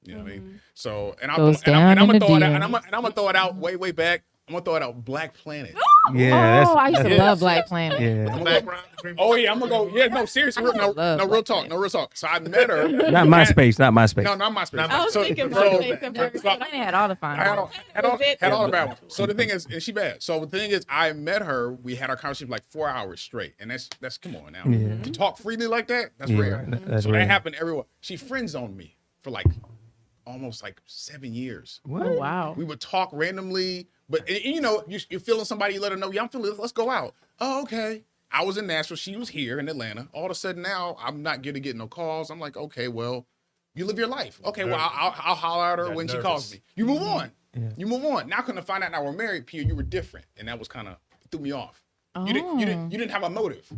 You know what I mean? So and I'm Goes and down I'm in gonna the throw it out, and DMs. I'm gonna throw it out way back. I'm gonna throw it out Black Planet. Yeah, Oh, I used to that's love Black Planet. yeah. Background. Oh yeah, I'm gonna go. Yeah, no, seriously, I love real Black talk, no real talk. So I met her. Not MySpace, not MySpace. No, not my space. Not I was thinking so, MySpace at first. so- Planet had all the fun. I had all, Was it? had all the bad ones. So the thing is, and she bad. So the thing is, I met her. We had our conversation for like 4 hours straight, and that's come on now. Yeah. To talk freely like that, that's Yeah, rare. that's so rare. that happened everywhere. She friend zoned me for like almost like 7 years. What? Oh, wow. We would talk randomly, but and, you know, you're feeling somebody. You let her know, yeah, I'm feeling. Let's go out. Oh, okay. I was in Nashville. She was here in Atlanta. All of a sudden now, I'm not getting no calls. I'm like, okay, well, you live your life. Okay, well, I'll holler at her Got when she nervous. calls me. You move on. Yeah. You move on. Now, couldn't find out now we're married, Pia, you were different, and that was kind of threw me off. You didn't have a motive.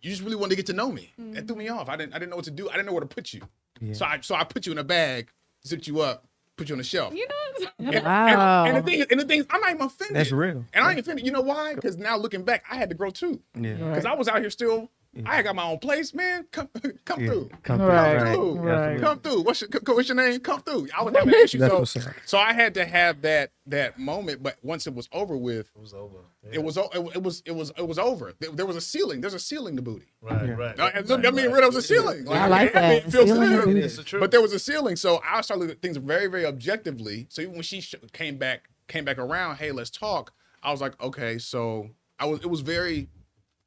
You just really wanted to get to know me. That threw me off. I didn't know what to do. I didn't know where to put you. Yeah. So I put you in a bag, zipped you up, put you on the shelf. You know, Wow. And the thing is, I'm not even offended. That's real. And I ain't offended. You know why? Because now looking back, I had to grow too. Yeah. Because I was out here still. I got my own place, man. Come Yeah. through. Come Right. Come through. through. Right. Come through. What's your name? Come through. I was having an issue. That's what's up. So I had to have that moment. But once it was over with, It was over. it was over. There was a ceiling. There's a ceiling to booty. Right, Yeah. right. I mean, there was a ceiling. I like that. It feels Ceiling to good. booty. It's the truth. But there was a ceiling, so I started looking at things very, very objectively. So even when she came back around, hey, let's talk. I was like, okay, so it was very,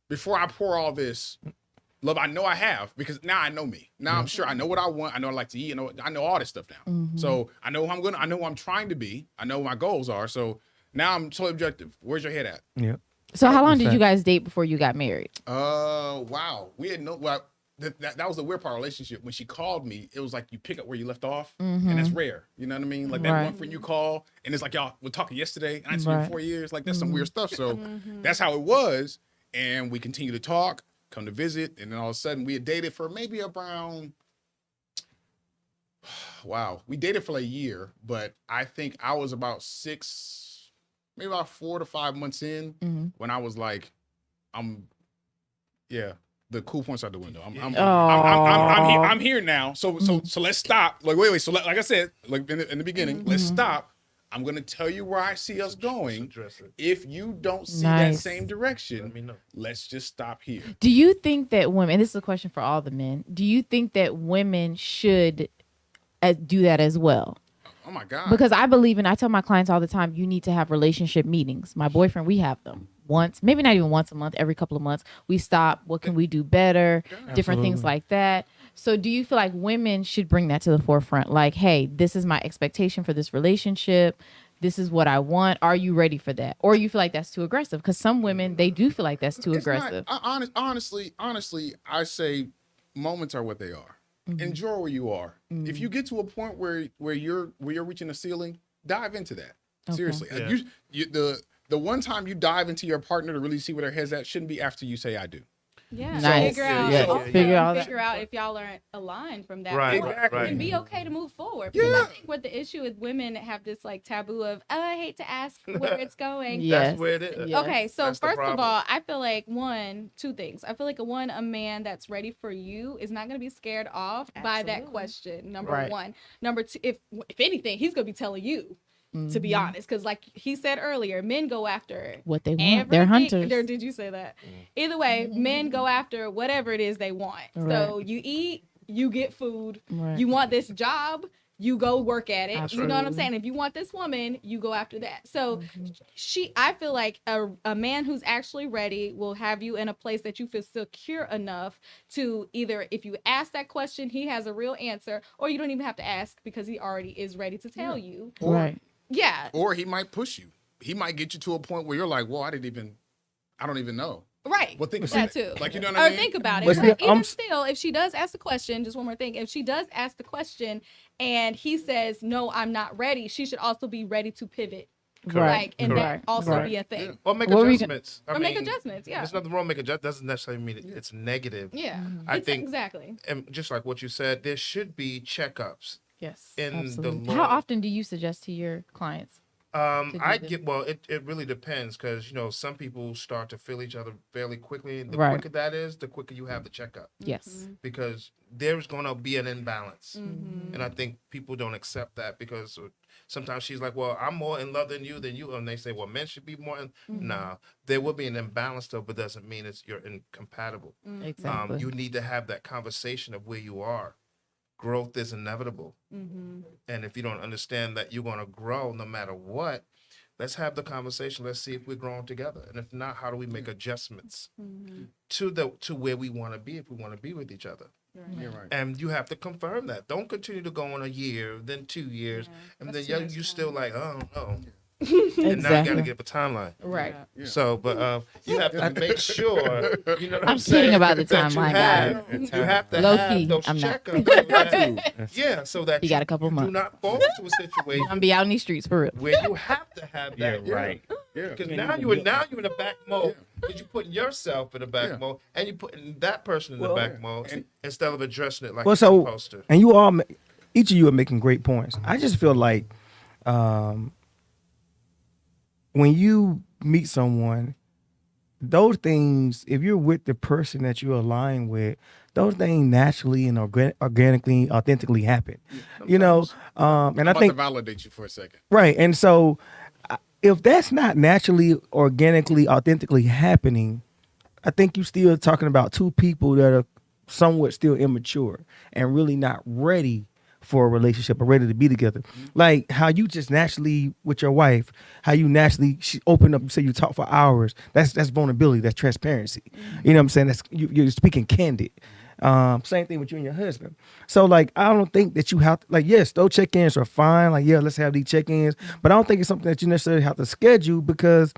before I pour all this love, I know I have, because now I know me. Now I'm sure I know what I want. I know what I like to eat. I know all this stuff now. So I know who I know who I'm trying to be. I know what my goals are. So now I'm totally objective. Where's your head at? Yeah. So how long What's did that? you guys date before you got married? Wow. We had that was the weird part of our relationship. When she called me, it was like you pick up where you left off, and that's rare. You know what I mean? Like that Right. one friend you call, and it's like, y'all were talking yesterday, and I seen you Right. in 4 years. Like that's some weird stuff. So that's how it was. And we continued to talk, come to visit, and then all of a sudden we had dated for maybe around Wow, we dated for like a year, but I think I was about maybe about 4 to 5 months in when I was like, I'm, yeah, the cool points out the window. I'm here now. So let's stop. Like wait. So like I said, like in the beginning, let's stop. I'm gonna tell you where I see us going. Address it. If you don't see that Nice. same Let direction, me know. let's just stop here. Do you think that women, and this is a question for all the men, do you think that women should do that as well? Oh my God. Because I believe, and I tell my clients all the time, you need to have relationship meetings. My boyfriend, we have them once, maybe not even once a month, every couple of months. We stop. What can we do better? Different things like that. So do you feel like women should bring that to the forefront? Like, hey, this is my expectation for this relationship. This is what I want. Are you ready for that? Or you feel like that's too aggressive? Because some women, they do feel like that's too It's not- aggressive. honestly, I say moments are what they are. Enjoy where you are. If you get to a point where you're reaching a ceiling, dive into that. Seriously, Yeah. the one time you dive into your partner to really see where their head's at shouldn't be after you say I do. Yeah, Nice. figure out, Yeah, also figure all that. figure out if y'all aren't aligned from that Right, point, Exactly. and be okay to move forward. Because I think what the issue is, women have this like taboo of, oh, I hate to ask where it's going. Yes. That's where it is. Yes. Okay, so That's the first of problem. all, I feel like two things. I feel like a man that's ready for you is not going to be scared off by that Absolutely. question. Number Right. one. Number two, if anything, he's going to be telling you. To be honest, because like he said earlier, men go after What they want. They're everything. hunters. Did you say that? Either way, men go after whatever it is they want. So you eat, you get food. Right. You want this job, you go work at it. You know what I'm Absolutely. saying? If you want this woman, you go after that. So I feel like a man who's actually ready will have you in a place that you feel secure enough to either, if you ask that question, he has a real answer, or you don't even have to ask because he already is ready to tell you. Right. Yeah. Or he might push you. He might get you to a point where you're like, well, I don't even know. Right. Well, think that too. Like, you know what I Or mean? think about it. But But still, even still, if she does ask the question, just one more thing. If she does ask the question and he says, no, I'm not ready, she should also be ready to pivot. Right. Like, and Right. that also Right. be a thing. Or make What were you adjustments. Or make adjustments, yeah. There's nothing wrong with making adjustments. Doesn't necessarily mean it's negative. Yeah. I It's think- exactly. And just like what you said, there should be checkups. Yes. In the absolutely. law. How often do you suggest to your clients? It really depends because some people start to feel each other fairly quickly. The Right. quicker that is, the quicker you have the checkup Yes. because there's going to be an imbalance, Mm-hmm. and I think people don't accept that because sometimes she's like, "Well, I'm more in love than you," and they say, "Well, men should be more." Nah, there will be an imbalance though, but doesn't mean you're incompatible. Exactly. You need to have that conversation of where you are. Growth is inevitable. And if you don't understand that you're going to grow no matter what, let's have the conversation. Let's see if we're growing together. And if not, how do we make adjustments to where we want to be if we want to be with each other? You're right. And you have to confirm that. Don't continue to go on a year, then 2 years, and That's then too much you time. still like, oh no. And now you got Exactly. to give a timeline. Right. Yeah. So, but you have to make sure, you know what I'm I'm saying? kidding about the that timeline, guys. you have to Low have key, those I'm not. checkups. So that You got a couple do months. not fall into a situation I'm be out in these streets for real. where you have to have that. right. Yeah. Because now you're in the back mode. Because you're putting yourself in the back Yeah. mode, and you're putting that person in the back mode instead of addressing it like Well, you're so supposed to. and you all, each of you are making great points. I just feel like when you meet someone, those things, if you're with the person that you align with, those things naturally and organically, authentically happen. And I'm I about think to validate you for a second. right. And so, if that's not naturally, organically, authentically happening, I think you're still talking about two people that are somewhat still immature and really not ready for a relationship or ready to be together. Like how you just naturally with your wife, how you naturally she open up and say you talk for hours. That's vulnerability. That's transparency. You know what I'm saying? That's you're speaking candid. Same thing with you and your husband. So like I don't think that you have to, like yes, those check-ins are fine. Like yeah, let's have these check-ins. But I don't think it's something that you necessarily have to schedule because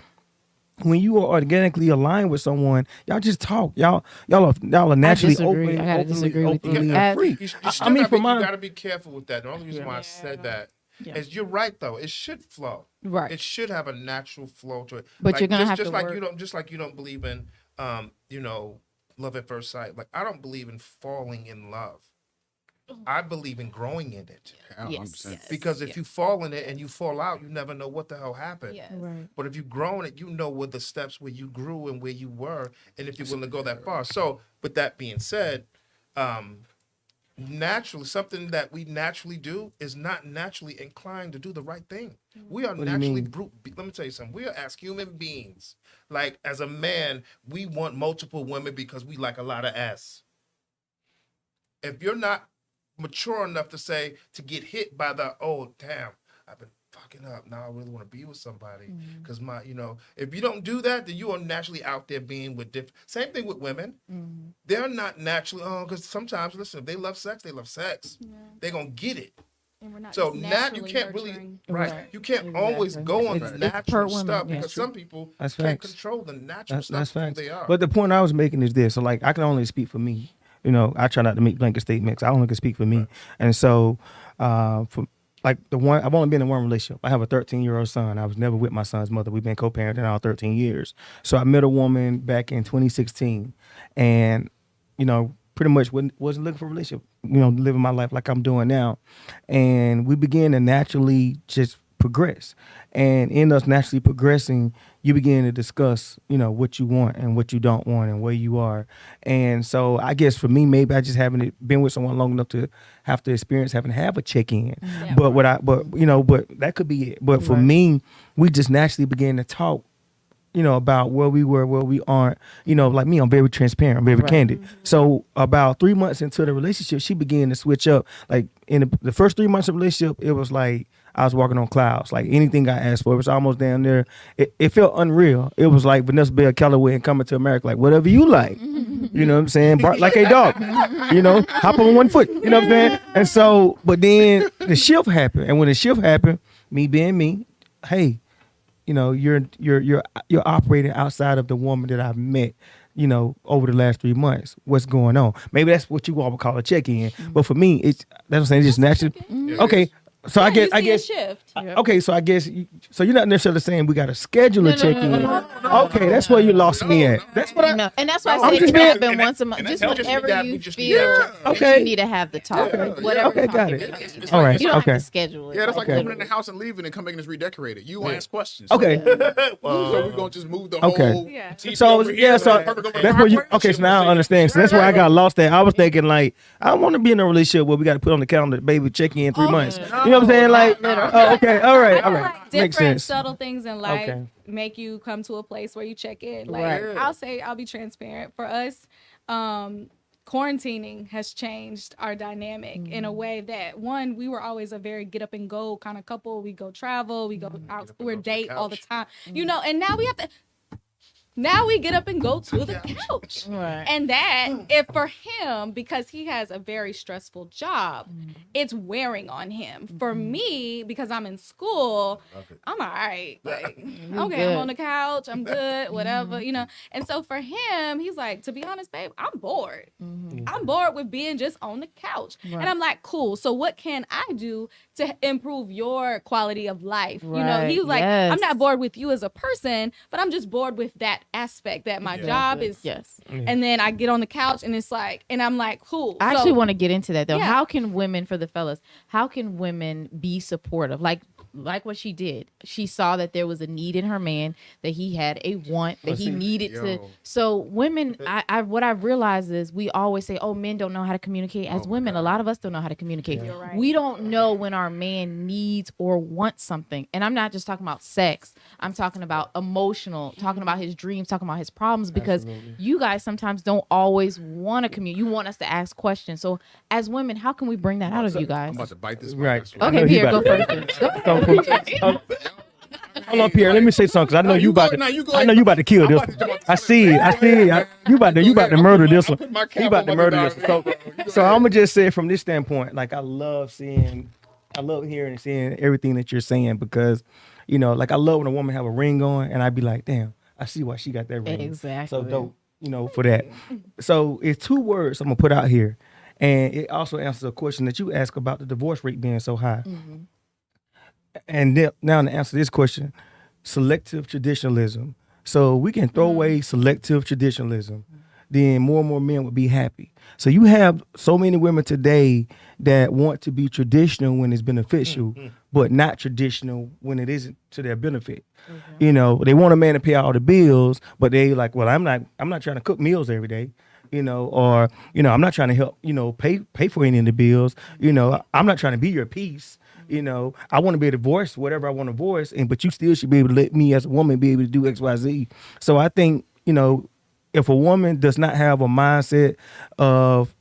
when you are organically aligned with someone, y'all just talk. Y'all are naturally disagree. open. I gotta disagree with you. openly As- and free. You I mean, for you mine, got to be careful with that. The only reason why I said that Yeah. is you're right though. It should flow. Right. It should have a natural flow to it. But you're gonna have just to like work. you don't believe in love at first sight. Like I don't believe in falling in love. I believe in growing in it. Yeah, 100%. Yes. Because if you fall in it and you fall out, you never know what the hell happened. Yes. Right. But if you grow in it, you know where the steps where you grew and where you were, and if you're willing to go that far. So, with that being said, naturally, something that we naturally do is not naturally inclined to do the right thing. We are What do you naturally mean? brute. Let me tell you something. We are as human beings. Like as a man, we want multiple women because we like a lot of ass. If you're not mature enough to get hit by the, oh damn, I've been fucking up. Now I really want to be with somebody because if you don't do that, then you are naturally out there being with different. Same thing with women. They're not naturally because sometimes listen, if they love sex, they love sex. Yeah. They're gonna get it. And we're not So just now you naturally can't really nurturing. right. You can't always Exactly. go on It's- the it's per natural woman, stuff yeah. because some people That's can't facts. control the natural That's stuff of who facts. they are. But the point I was making is this. So like I can only speak for me. I try not to make blanket statements. I only can speak for me. Right. And so for like I've only been in one relationship. I have a 13-year-old son. I was never with my son's mother. We've been co-parenting now 13 years. So I met a woman back in 2016 and pretty much wasn't looking for a relationship, living my life like I'm doing now. And we began to naturally just progress. And in us naturally progressing, you begin to discuss, what you want and what you don't want and where you are. And so I guess for me, maybe I just haven't been with someone long enough to have to experience having to have a check-in. Yeah. But but that could be it. But for Right. me, we just naturally began to talk about where we were, where we aren't. Like me, I'm very transparent, I'm very Right. candid. So about 3 months into the relationship, she began to switch up. Like in the first 3 months of the relationship, it was like I was walking on clouds. Like anything I asked for, it was almost down there. It felt unreal. It was like Vanessa Bell Calloway and Coming to America, like whatever you like. You know what I'm saying? Bark like a dog. Hop on one foot. You know what I'm saying? And so, but then the shift happened. And when the shift happened, me being me, hey, you're operating outside of the woman that I've met, over the last 3 months. What's going on? Maybe that's what you all would call a check-in. But for me, that's what I'm saying. It's just natural. Yeah, Okay. So Yeah, I guess you I see a guess shift. okay. So I guess so you're not necessarily saying we got to schedule a check-in. Okay, that's where you lost me at. That's what I. No, and that's why No, I I'm said just it could being- happen and that- once a month. and Just that- we whenever just you need feel that. that Okay. you need to have the talk. Whatever Okay, got topic it. it is. It's All like- right. You don't Okay. have to schedule it. Yeah, that's like Okay. coming in the house and leaving and coming and it's redecorated. You ask questions. Okay. So we're gonna just move the Okay. whole Yeah. TV So over here. so that's where you. Okay, so now I understand. So that's where I got lost at. I was thinking like I want to be in a relationship where we got to put on the calendar, baby, check in 3 months. You know what I'm saying? Like, oh, okay, all right, I all feel right, like makes different sense. subtle things in life Okay. make you come to a place where you check in. Like Right. I'll be transparent. For us, quarantining has changed our dynamic in a way that one, we were always a very get up and go kind of couple. We go travel, we go out, up and we're go to the date all the couch. time. And now we have to. Now we get up and go to the couch. Right. And that, if for him, because he has a very stressful job, it's wearing on him. For me, because I'm in school, I'm all right. Like, okay, good. I'm on the couch, I'm good, whatever, And so for him, he's like, to be honest, babe, I'm bored. I'm bored with being just on the couch. Right. And I'm like, cool. So what can I do to improve your quality of life? Right, He was like, yes. I'm not bored with you as a person, but I'm just bored with that aspect that my job is. Yes. And then I get on the couch and it's like, and I'm like, cool. I actually want to get into that though. Yeah. How can women, for the fellas, how can women be supportive? Like what she did. She saw that there was a need in her man, that he had a want, that he needed to. Yo. So women, what I've realized is we always say, oh, men don't know how to communicate. As women, a lot of us don't know how to communicate. You're right. We don't know when our man needs or wants something. And I'm not just talking about sex. I'm talking about emotional, talking about his dreams, talking about his problems, because you guys sometimes don't always want to communicate. You want us to ask questions. So as women, how can we bring that out of you guys? I'm about to bite this. Right. mic, I swear. I know Okay, he Pierre, go about first. Hold on, Pierre. Let me say something, 'cause I know you about Now you to. go I know you about to kill this one. I see it. You about to murder this one. put my cap You about to on murder my this dog. one. So I'm gonna just say it from this standpoint. Like I love hearing and seeing everything that you're saying, because, like I love when a woman have a ring on and I be like, damn, I see why she got that ring. Exactly. So dope, for that. So it's 2 words I'm gonna put out here, and it also answers a question that you asked about the divorce rate being so high. And now to answer this question, selective traditionalism. So we can throw away selective traditionalism. then more and more men would be happy. So you have so many women today that want to be traditional when it's beneficial, but not traditional when it isn't to their benefit. You know, they want a man to pay all the bills, but they like, well, I'm not trying to cook meals every day. You know, or I'm not trying to help, pay for any of the bills. I'm not trying to be your piece. I want to be able to voice whatever I want to voice, but you still should be able to let me as a woman be able to do X, Y, Z. So I think, if a woman does not have a mindset of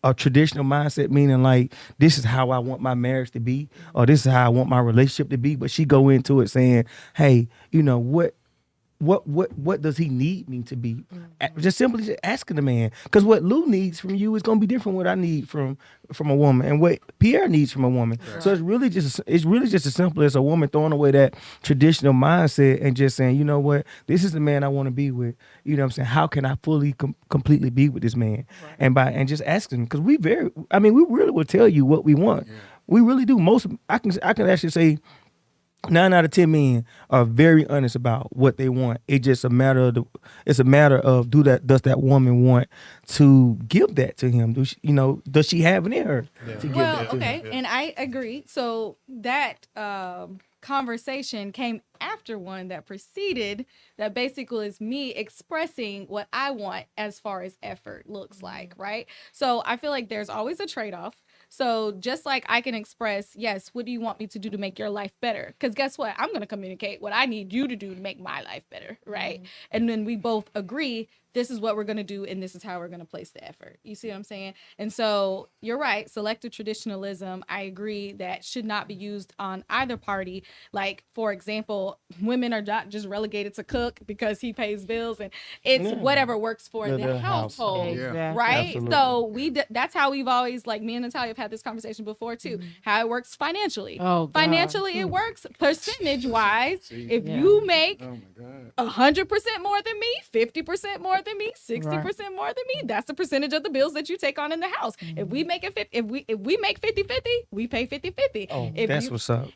a traditional mindset, meaning like this is how I want my marriage to be, or this is how I want my relationship to be, but she go into it saying, hey, what does he need me to be? Just simply just asking the man, because what Lou needs from you is going to be different what I need from a woman, and what Pierre needs from a woman. Right. So it's really just as simple as a woman throwing away that traditional mindset and just saying, you know what, this is the man I want to be with. You know what I'm saying? How can I fully completely be with this man? Right. And just asking, because we really will tell you what we want. Yeah. We really do. I can actually say 9 out of 10 men are very honest about what they want. It's just a matter of does that woman want to give that to him? Does she have it in her to give that to him? And I agree. So that conversation came after one that preceded, that basically is me expressing what I want as far as effort looks like, right? So I feel like there's always a trade-off. So just like I can express, yes, what do you want me to do to make your life better? Because guess what? I'm going to communicate what I need you to do to make my life better, right? Mm-hmm. And then we both agree, this is what we're going to do, and this is how we're going to place the effort. You see what I'm saying? And so you're right. Selective traditionalism, I agree, that should not be used on either party. Like, for example, women are not just relegated to cook because he pays bills, and it's whatever works for the household, right? Absolutely. So that's how we've always, like, me and Natalia have had this conversation before too, how it works financially. Financially, it works percentage-wise. If you make 100% more than me, 50% more than me, 60% more than me, that's the percentage of the bills that you take on in the house. If we make it if we make 50-50, we pay 50-50. Oh, that's what's up.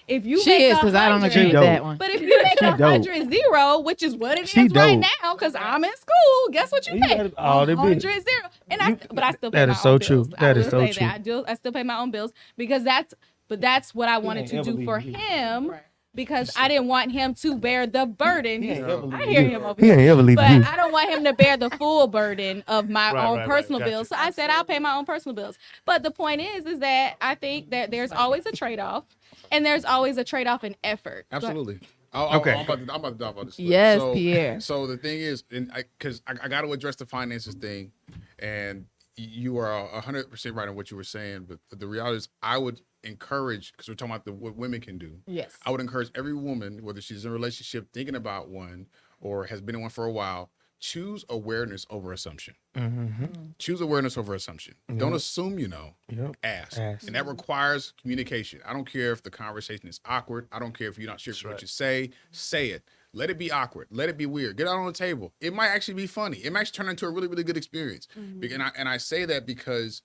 If you she is, because I don't agree with that one. But if you make 100-0, which is what it is right now, because I'm in school, guess what you pay? 100-0. And I still pay my own bills. That is so true. That is so true. I still pay my own bills because that's what I wanted to do for him. Right. Because I didn't want him to bear the burden. I hear him over here. But I don't want him to bear the full burden of my own personal bills. So I said I'll pay my own personal bills. But the point is that I think that there's always a trade-off, and there's always a trade-off in effort. Absolutely. I'm about to dive on this. Yes, Pierre. So the thing is, because I got to address the finances thing, and you are 100% right on what you were saying. But the reality is, I would encourage, because we're talking about what women can do. Yes. I would encourage every woman, whether she's in a relationship, thinking about one, or has been in one for a while, choose awareness over assumption. Mm-hmm. Choose awareness over assumption. Yep. Don't assume you know. Yep. Ask. And that requires communication. I don't care if the conversation is awkward. I don't care if you're not sure what you say. Say it. Let it be awkward. Let it be weird. Get out on the table. It might actually be funny. It might actually turn into a really, really good experience. Mm-hmm. And I say that because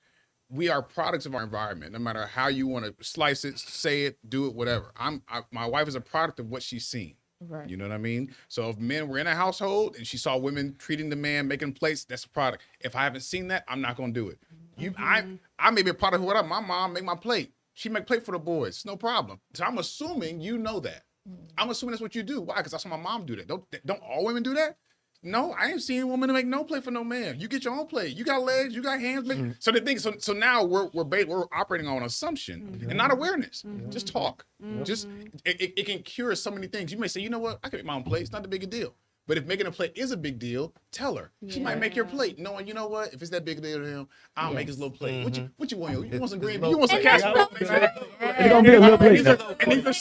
we are products of our environment. No matter how you want to slice it, say it, do it, whatever. My wife is a product of what she's seen. Right. You know what I mean? So if men were in a household and she saw women treating the man, making plates, that's a product. If I haven't seen that, I'm not going to do it. I may be a product of whatever. My mom make my plate. She make plate for the boys. No problem. So I'm assuming you know that. I'm assuming that's what you do. Why? Because I saw my mom do that. Don't all women do that? No, I ain't seen a woman to make no plate for no man. You get your own plate. You got legs. You got hands. So the thing, so now we're operating on assumption and not awareness. Just talk. Just it can cure so many things. You may say, you know what? I can make my own plate. It's not that big a deal. But if making a plate is a big deal, tell her. She might make your plate, knowing, you know what? If it's that big a deal to him, I'll make his little plate. What you want? You want some green beans? You want some casserole? It's gonna be a little plate.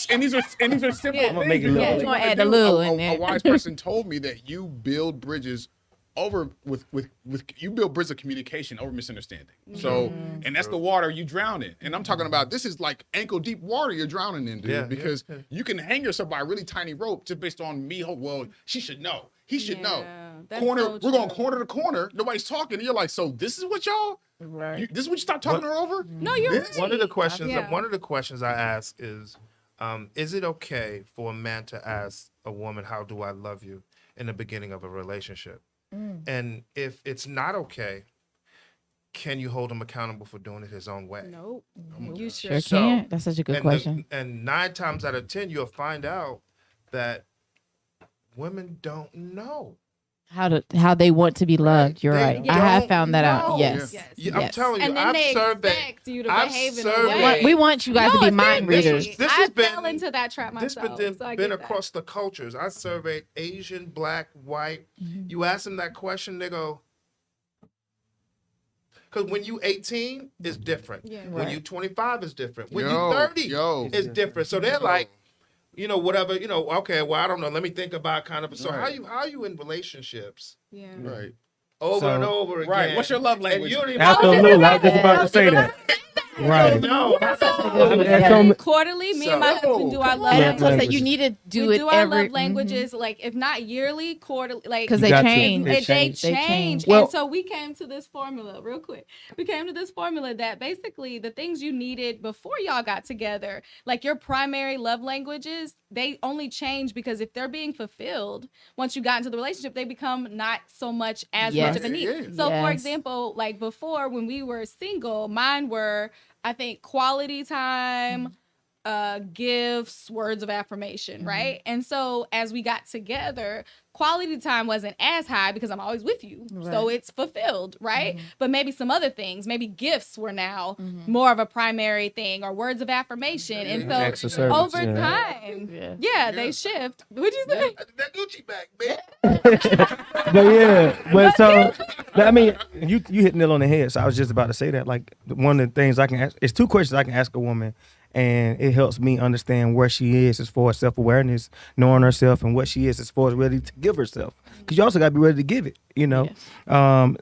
And these are simple. I'm gonna make it little. You're gonna add the little in there. A wise person told me that you build bridges over with you build bridges of communication over misunderstanding. So, and that's the water you drown in. And I'm talking about, this is like ankle deep water you're drowning in, dude, because you can hang yourself by a really tiny rope just based on me. Well, she should know. He should know. We're going corner to corner. Nobody's talking. And you're like, so this is what y'all, this is what you stop talking her over? No, you're right. One of the questions I ask is it okay for a man to ask a woman, how do I love you, in the beginning of a relationship? And if it's not okay, can you hold him accountable for doing it his own way? Nope. my You God. should. Sure can't. That's such a good And question. and 9 times out of 10, you'll find out that women don't know. How they want to be loved. You're They right. I have don't found that out. know. Yes. Yes. I'm Yes. telling you, And then I've they surveyed. expect you to I've behave in a surveyed- way. We want you guys to be mind seriously. readers. This I has fell been- into that trap This myself. been, so I been get that. across the cultures. I surveyed Asian, black, white. You ask them that question, they go, because when you 18, it's different. Yeah. When Right. you 25, it's different. When Yo, you 30, yo. it's different. So they're like, whatever, okay, well, I don't know. Let me think about kind of. So Right. how are you in relationships Yeah. Right. over So- and over again? Right. What's your love And language? you don't even Absolutely. I was just about to say that. Right. No. That's so- Quarterly, me and my So- husband do our love Yeah, languages. so that you need to do we it do our every love languages, like if not yearly, quarterly, like because You they got to. change. They They change. change. Well- And so we came to this formula real quick. We came to this formula that basically the things you needed before y'all got together, like your primary love languages, they only change because if they're being fulfilled, once you got into the relationship, they become not so much as Yes. much of a need. Yeah. So for Yes. example, like before when we were single, mine were, I think, quality time, gifts, words of affirmation, right? And so as we got together, quality time wasn't as high because I'm always with you. So Right. it's fulfilled, right? But maybe some other things, maybe gifts were now more of a primary thing or words of affirmation. And so Acts of service, over yeah. time, Yeah. they shift. What'd you say? That Gucci bag, man. But yeah, but so I mean, you hit nail on the head. So I was just about to say that. Like one of the things I can ask, it's 2 questions I can ask a woman, and it helps me understand where she is as far as self-awareness, knowing herself, and what she is as far as ready to give herself. Because you also got to be ready to give it.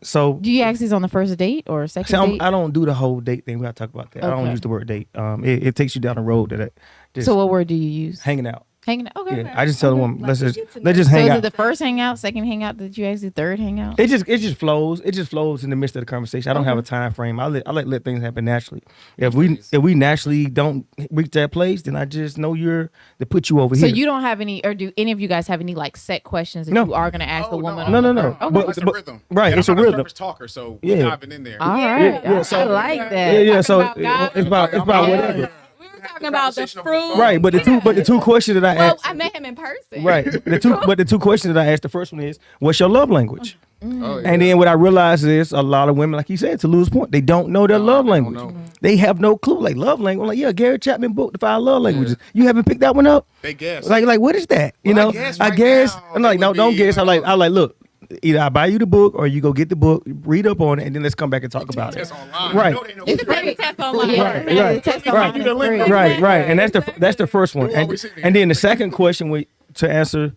So. Do you ask these on the first date or second See, date? I don't do the whole date thing. We got to talk about that. I don't Okay. use the word date. It takes you down the road that just So what word do you use? hanging out. Hanging out. Okay. Yeah, I just tell the woman, Like let's you just get to let's just So hang is out. it the first hangout, second hangout? Did you ask the third hangout? It just flows. It just flows in the midst of the conversation. I don't have a time frame. I let things happen naturally. If we naturally don't reach that place, then I just know to put you over So here. you don't have any, or do any of you guys have any like set questions that No. you are going to ask the woman? No, on no, the no. first- Oh, Okay. It's a But- rhythm. right, And it's I'm a not rhythm. surface talker, so Yeah. we're diving in there. All right. Yeah, so- I like that. yeah. So Talking about God. it's about Yeah. whatever. We were talking about the Conversation over the fruit. phone. Right, but the two questions that I Well, asked. I met him in person. Right, the two questions that I asked. The first one is, what's your love language? Oh, yeah. And then what I realized is a lot of women, like you said, to Lou's point, they don't know their love they don't language. know. They have no clue. Like love language. I'm like, yeah, Gary Chapman book, The 5 Love Languages. You haven't picked that one up? They guess. Like what is that? You Well, know? I I guess guess. right now I'm like, it no, would don't be, guess. you know, I like, look, either I buy you the book or you go get the book, read up on it, and then let's come back and talk about it. Test online. Right. No, they know It's what free. Test online. Yeah. Right, Test right, online is free. Right. And that's the first one. Who And, always sitting and here? then the second question to answer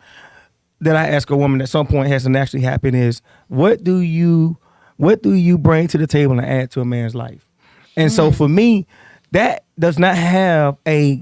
that I ask a woman at some point has to naturally happen is what do you bring to the table and add to a man's life? And so for me, that does not have a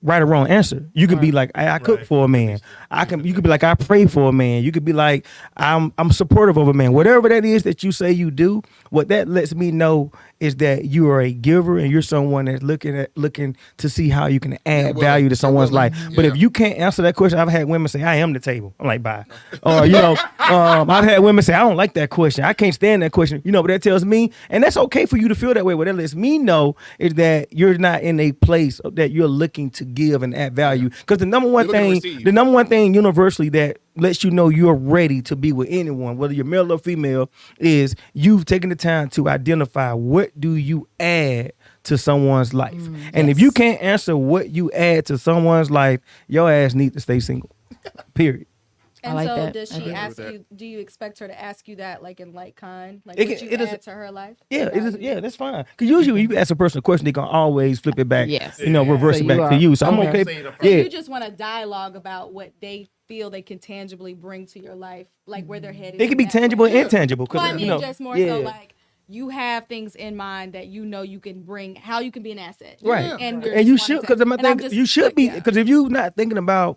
right or wrong answer. You could be like, I cook for a man. You could be like, I pray for a man. You could be like, I'm supportive of a man. Whatever that is that you say you do, what that lets me know is that you are a giver and you're someone that's looking to see how you can add willing. value to someone's willing. life. But Yeah. if you can't answer that question, I've had women say, I am the table. I'm like, bye. Or, I've had women say, I don't like that question. I can't stand that question. But that tells me, and that's okay for you to feel that way. What that lets me know is that you're not in a place that you're looking to give and add value. Because the number one You're looking to receive. thing universally that lets you know you're ready to be with anyone, whether you're male or female, is you've taken the time to identify what do you add to someone's life. And if you can't answer what you add to someone's life, your ass needs to stay single. Period. And I like so that. does I she agree ask with that. you, do you expect her to ask you that like in like kind? Like It what can- you it is- add to her life? Yeah, Value? that's fine. Because usually when you ask a person a question, they can always flip it back. Yes. Reverse So it back you to are- you. So I'm okay. okay. So Yeah. you just want a dialogue about what they feel they can tangibly bring to your life, like where they're headed. It can be in that tangible way. and intangible. Well, I mean, you know, just more yeah. so like you have things in mind that you know you can bring, how you can be an asset. Right. And, you're And you just wanting should, because to- my and I'm thing, just you should like, be, yeah. because if you're not thinking about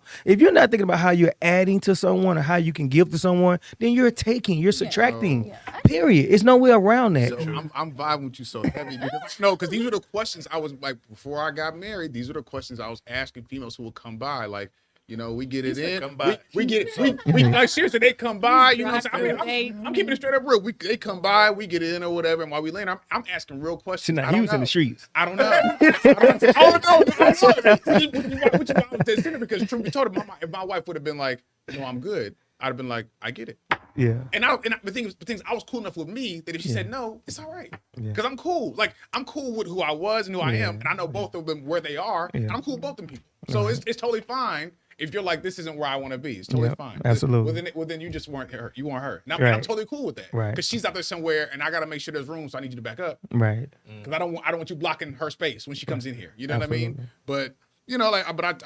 how you're adding to someone or how you can give to someone, then you're taking, you're subtracting. Yeah. Period. It's no way around that. So I'm vibing with you so heavy because these were the questions I was like before I got married. These were the questions I was asking females who would come by, like, You know, we get it said in. come by. We get it. We like seriously, they come by. You know what I'm saying? I mean, I'm keeping it straight up real. They come by, we get it in or whatever, and while we laying, I'm asking real See, questions. now I he don't was in know. the streets. I don't know. I don't know. Which I was dead center because truth be told, if my wife would have been like, no, I'm good, I'd have been like, I get it. Yeah. And the thing is, I was cool enough with me that if she said no, it's all right. Yeah. Because I'm cool. Like, I'm cool with who I was and who I am. And I know both of them where they are. And I'm cool with both them people. So it's totally fine if you're like, this isn't where I want to be. It's totally fine. Absolutely. Well, then you just weren't her. You weren't her. Now, Right. I'm totally cool with that. Right. Because she's out there somewhere and I got to make sure there's room. So I need you to back up. Right. Because I don't want you blocking her space when she comes in here. You know what I Absolutely. mean? But, you know, I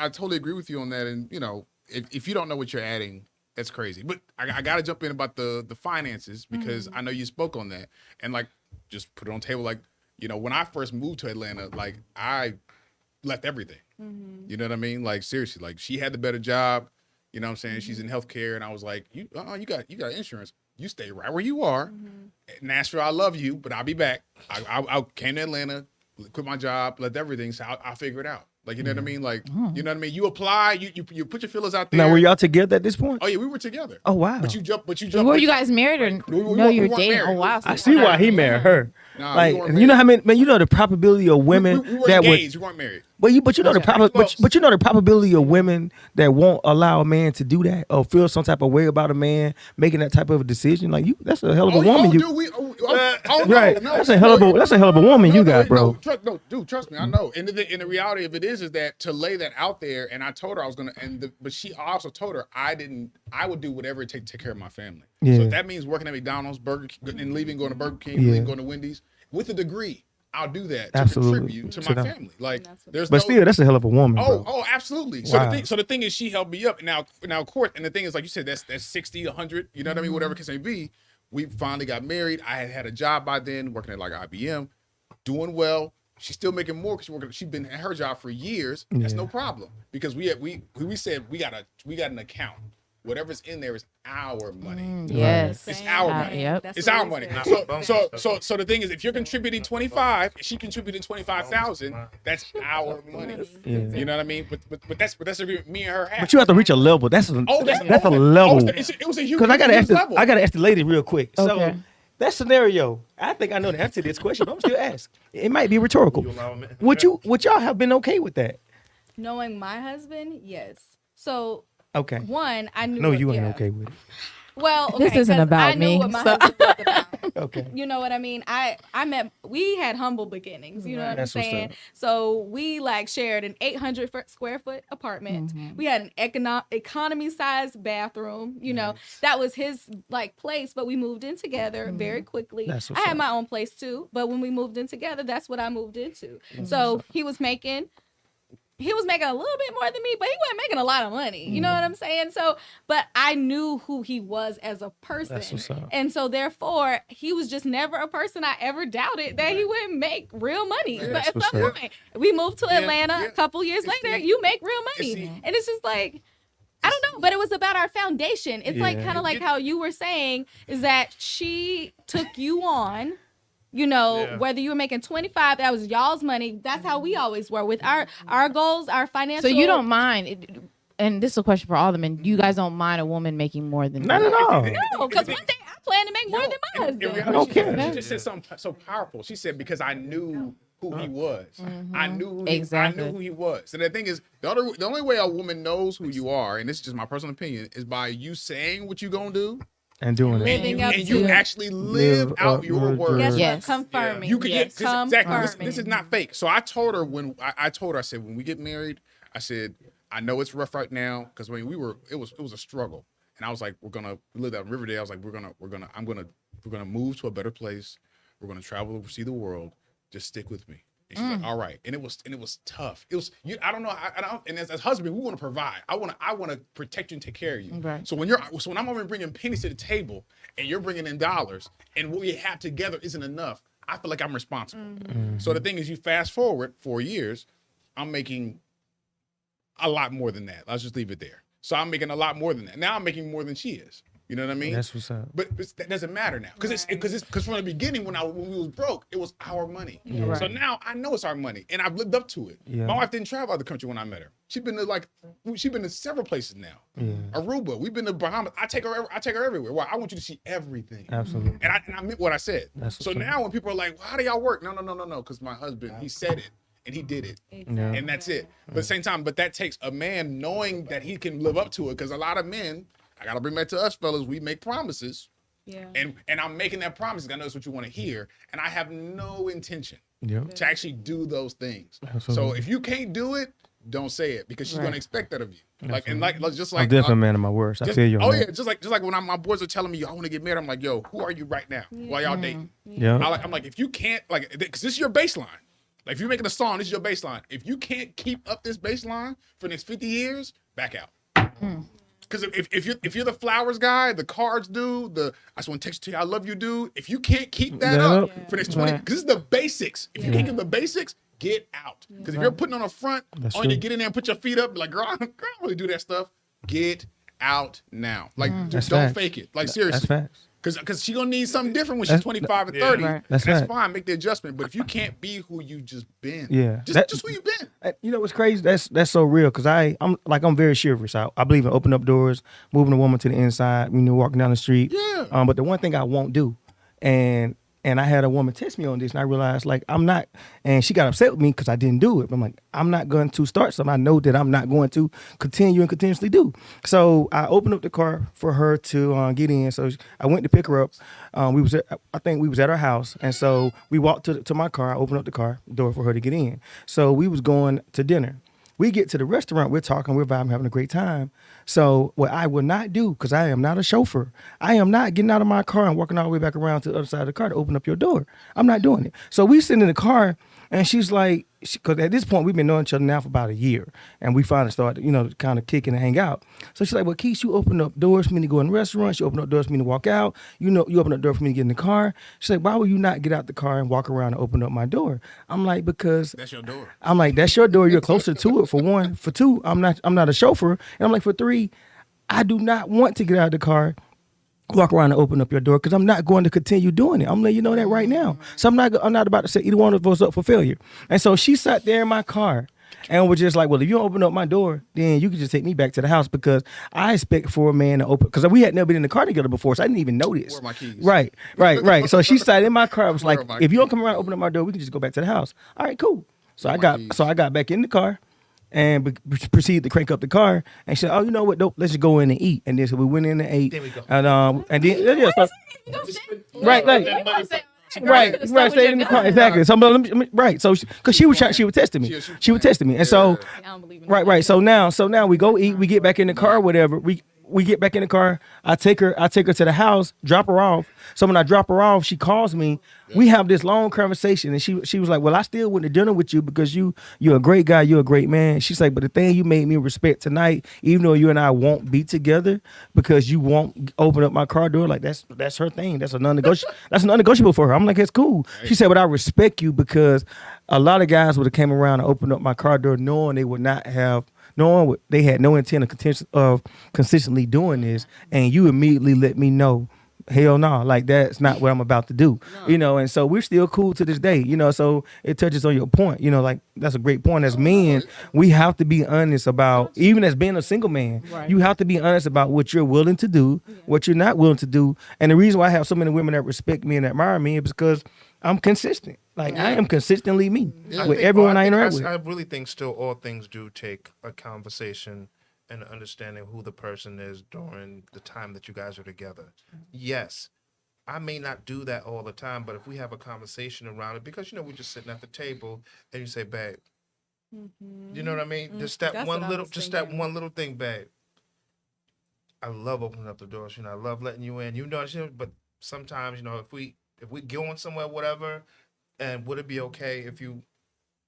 totally agree with you on that. And, you know, if you don't know what you're adding, that's crazy. But I got to jump in about the finances because I know you spoke on that. And, like, just put it on the table. Like, you know, when I first moved to Atlanta, like, I left everything. You know what I mean? Like, seriously, like, she had the better job. You know what I'm saying? She's in healthcare. And I was like, you got insurance. You stay right where you are. Nashville, I love you, but I'll be back. I came to Atlanta, quit my job, left everything. So I'll figure it out. Like, you know what I mean? Like, you know what I mean? You apply, you put your feelers out there. Now, were y'all together at this point? Oh yeah, we were together. Oh, wow. But you jump. Were you guys married or no? You were weren't dating. married. Oh wow! I see why he married her. Nah, Like, we weren't you know married. how many, man, you know the probability of women we were that would, engaged. We weren't married. but you know the Close. but you know the probability of women that won't allow a man to do that or feel some type of way about a man making that type of a decision. Like that's a hell of a woman. Right. That's a hell of a woman you got, bro. Trust me, I know. And the reality of it is that to lay that out there, and I told her I was gonna, but she also told her I would do whatever it takes to take care of my family. Yeah. So if that means working at McDonald's, Burger King, and leaving, going to Burger King, Yeah. leaving, going to Wendy's, with a degree, I'll do that to Absolutely. contribute to To my them. family. Like, there's But no, still, that's a hell of a woman, bro. Oh, absolutely. So Wow. the thing is, she helped me up. Now, of course, and the thing is, like you said, that's 60, 100. You know what I mean? Whatever it can be. We finally got married. I had a job by then, working at like IBM, doing well. She's still making more because she's been at her job for years. That's no problem because we said we got an account. Whatever's in there is our money. Yes, It's our money. Yep. It's our money. So the thing is, if you're contributing 25, she contributing 25,000. That's our money. Yeah. You know what I mean? But that's agreement me and her have. But you have to reach a level. That's a level. It was a huge. Because I gotta level. ask the lady real quick. So Okay. that scenario, I think I know the answer to this question, but I'm still ask. It might be rhetorical. You allow me- Would y'all have been okay with that? Knowing my husband, yes. So Okay. one, I knew. No, you ain't yeah. okay with it. Well, This okay, isn't 'cause about I knew me, what my so- husband was about. Okay. You know what I mean? We had humble beginnings. You know what That's I'm what's saying? up. So we like shared an 800 square foot apartment. Mm-hmm. We had an economy sized bathroom. You know, that was his like place, but we moved in together very quickly. That's I what's had up. my own place too, but when we moved in together, that's what I moved into. So he was making a little bit more than me, but he wasn't making a lot of money. You know what I'm saying? So, but I knew who he was as a person. That's what's up. And so therefore, he was just never a person I ever doubted that he wouldn't make real money. But That's at what's some up. point, we moved to Atlanta yeah. a couple years later, you make real money. See- And it's just like, I don't know, but it was about our foundation. It's like Yeah. kind of like how you were saying is that she took you on. You know, Yeah. whether you were making 25, that was y'all's money. That's how we always were with our goals, our financial. So you don't mind, and this is a question for all the men. You guys don't mind a woman making more than Not at all. No, because one day I plan to make more than my In husband. reality, Okay. she just said something so powerful. She said, because I knew who he was. I knew who Exactly. I knew who he was. And the thing is, the only way a woman knows who you are, and this is just my personal opinion, is by you saying what you're going to do. And doing it. Living up And you to actually live Live out up your your words. Guess Yes. what? Confirming. You could yes. exactly. This Confirming. is not fake. So I told her I said when we get married, I said I know it's rough right now because when it was a struggle, and I was like we lived out in Riverdale. I was like we're gonna move to a better place. We're gonna travel, see the world. Just stick with me. And she's like, all right. And it was tough. It was I don't know. And as a husband, we want to provide. I want to protect you and take care of you. Right. So when I'm over bringing pennies to the table and you're bringing in dollars, and what we have together isn't enough, I feel like I'm responsible. So the thing is, you fast forward 4 years, I'm making a lot more than that. Let's just leave it there. So I'm making a lot more than that. Now I'm making more than she is. You know what I mean? That's what's up. But that doesn't matter now, because from the beginning when we was broke, it was our money. Yeah. So now I know it's our money, and I've lived up to it. Yeah. My wife didn't travel out of the country when I met her. She's been to several places now. Yeah. Aruba, we've been to Bahamas. I take her everywhere. Well, I want you to see everything. Absolutely. And I meant what I said. That's So what's up. now when people are like, well, how do y'all work? No, because my husband, he said it and he did it. Exactly. And that's it. But at the same time, that takes a man knowing that he can live up to it. Because a lot of men, I gotta bring that to us fellas, we make promises. Yeah. And I'm making that promise. I know that's what you want to hear. And I have no intention Yep. to actually do those things. Absolutely. So if you can't do it, don't say it, because she's Right. gonna expect that of you. Just I'm like definitely a man of my words. I feel you. oh on yeah, that. just like when my boys are telling me, yo, I want to get married. I'm like, yo, who are you right now? While y'all dating? Yeah. I'm like, if you can't, because this is your baseline. Like, if you're making a song, this is your baseline. If you can't keep up this baseline for the next 50 years, back out. Because if you're the flowers guy, the cards dude, I just want to text you, I love you dude. If you can't keep that up for the next 20, Right. because this is the basics. If you can't give the basics, get out. Because if you're putting on a front, That's only to true. get in there and put your feet up, like, girl, I don't really do that stuff. Get out now. Like, That's don't facts. fake it. Like, That's seriously. facts. Because she gonna need something different when she's 25 and 30. Right. That's That's right. fine. Make the adjustment. But if you can't be who you just been, Yeah. just who you been. You know what's crazy? That's so real, because I'm very chivalrous. I believe in opening up doors, moving a woman to the inside, walking down the street. Yeah. But the one thing I won't do, and I had a woman test me on this, and I realized, like, I'm not, and she got upset with me because I didn't do it. But I'm like, I'm not going to start something I know that I'm not going to continue and continuously do. So I opened up the car for her to get in. So I went to pick her up. I think we was at her house, and so we walked to my car. I opened up the car door for her to get in. So we was going to dinner. We get to the restaurant, we're talking, we're vibing, having a great time. So what I will not do, because I am not a chauffeur, I am not getting out of my car and walking all the way back around to the other side of the car to open up your door. I'm not doing it. So we sit in the car, and she's like, because at this point, we've been knowing each other now for about a year, and we finally started, kind of kicking and hang out. So she's like, well, Keith, you open up doors for me to go in restaurants. You open up doors for me to walk out. You open up doors for me to get in the car. She's like, why would you not get out the car and walk around and open up my door? I'm like, because That's your door. I'm like, that's your door. You're closer to it, for one. For two, I'm not a chauffeur. And I'm like, for three, I do not want to get out of the car, walk around and open up your door, because I'm not going to continue doing it. I'm letting you know that right now. So I'm not about to set either one of us up for failure. And so she sat there in my car and was just like, well, if you don't open up my door, then you can just take me back to the house, because I expect for a man to open, because we had never been in the car together before, so I didn't even know this. Where are my keys? Right. So she sat in my car. I was Where like, are my if you don't keys? come around and open up my door, we can just go back to the house. All right, cool. So Where I are got my keys? so I got back in the car and proceeded to crank up the car, and she said, oh, you know what, dope, let's just go in and eat. And then so we went in and ate. There we go. And then so, right, right, stay in the car, exactly. So right, so because she was testing me, she was testing me, and so I don't believe in right. So now we go eat, we get back in the car, whatever. We get back in the car. I take her to the house, drop her off. So when I drop her off, she calls me. We have this long conversation, and she was like, well, I still went to dinner with you because you're a great guy, you're a great man. She's like, but the thing you made me respect tonight, even though you and I won't be together, because you won't open up my car door, like that's her thing. That's a non-negotiable for her. I'm like, it's cool. She said, but I respect you, because a lot of guys would have came around and opened up my car door knowing they had no intent of consistently doing this, and you immediately let me know, hell no, like that's not what I'm about to do. And so we're still cool to this day, so it touches on your point, like that's a great point. As men, we have to be honest about, even as being a single man, Right. you have to be honest about what you're willing to do, what you're not willing to do. And the reason why I have so many women that respect me and admire me is because I'm consistent. Like, I am consistently me with everyone I interact with. I really think still all things do take a conversation and understanding who the person is during the time that you guys are together. Yes, I may not do that all the time, but if we have a conversation around it, because we're just sitting at the table and you say, babe, you know what I mean? Just that That's one what I little, was just that thinking. one little thing, babe. I love opening up the doors. I love letting you in. But sometimes, if we going somewhere, whatever, and would it be okay if you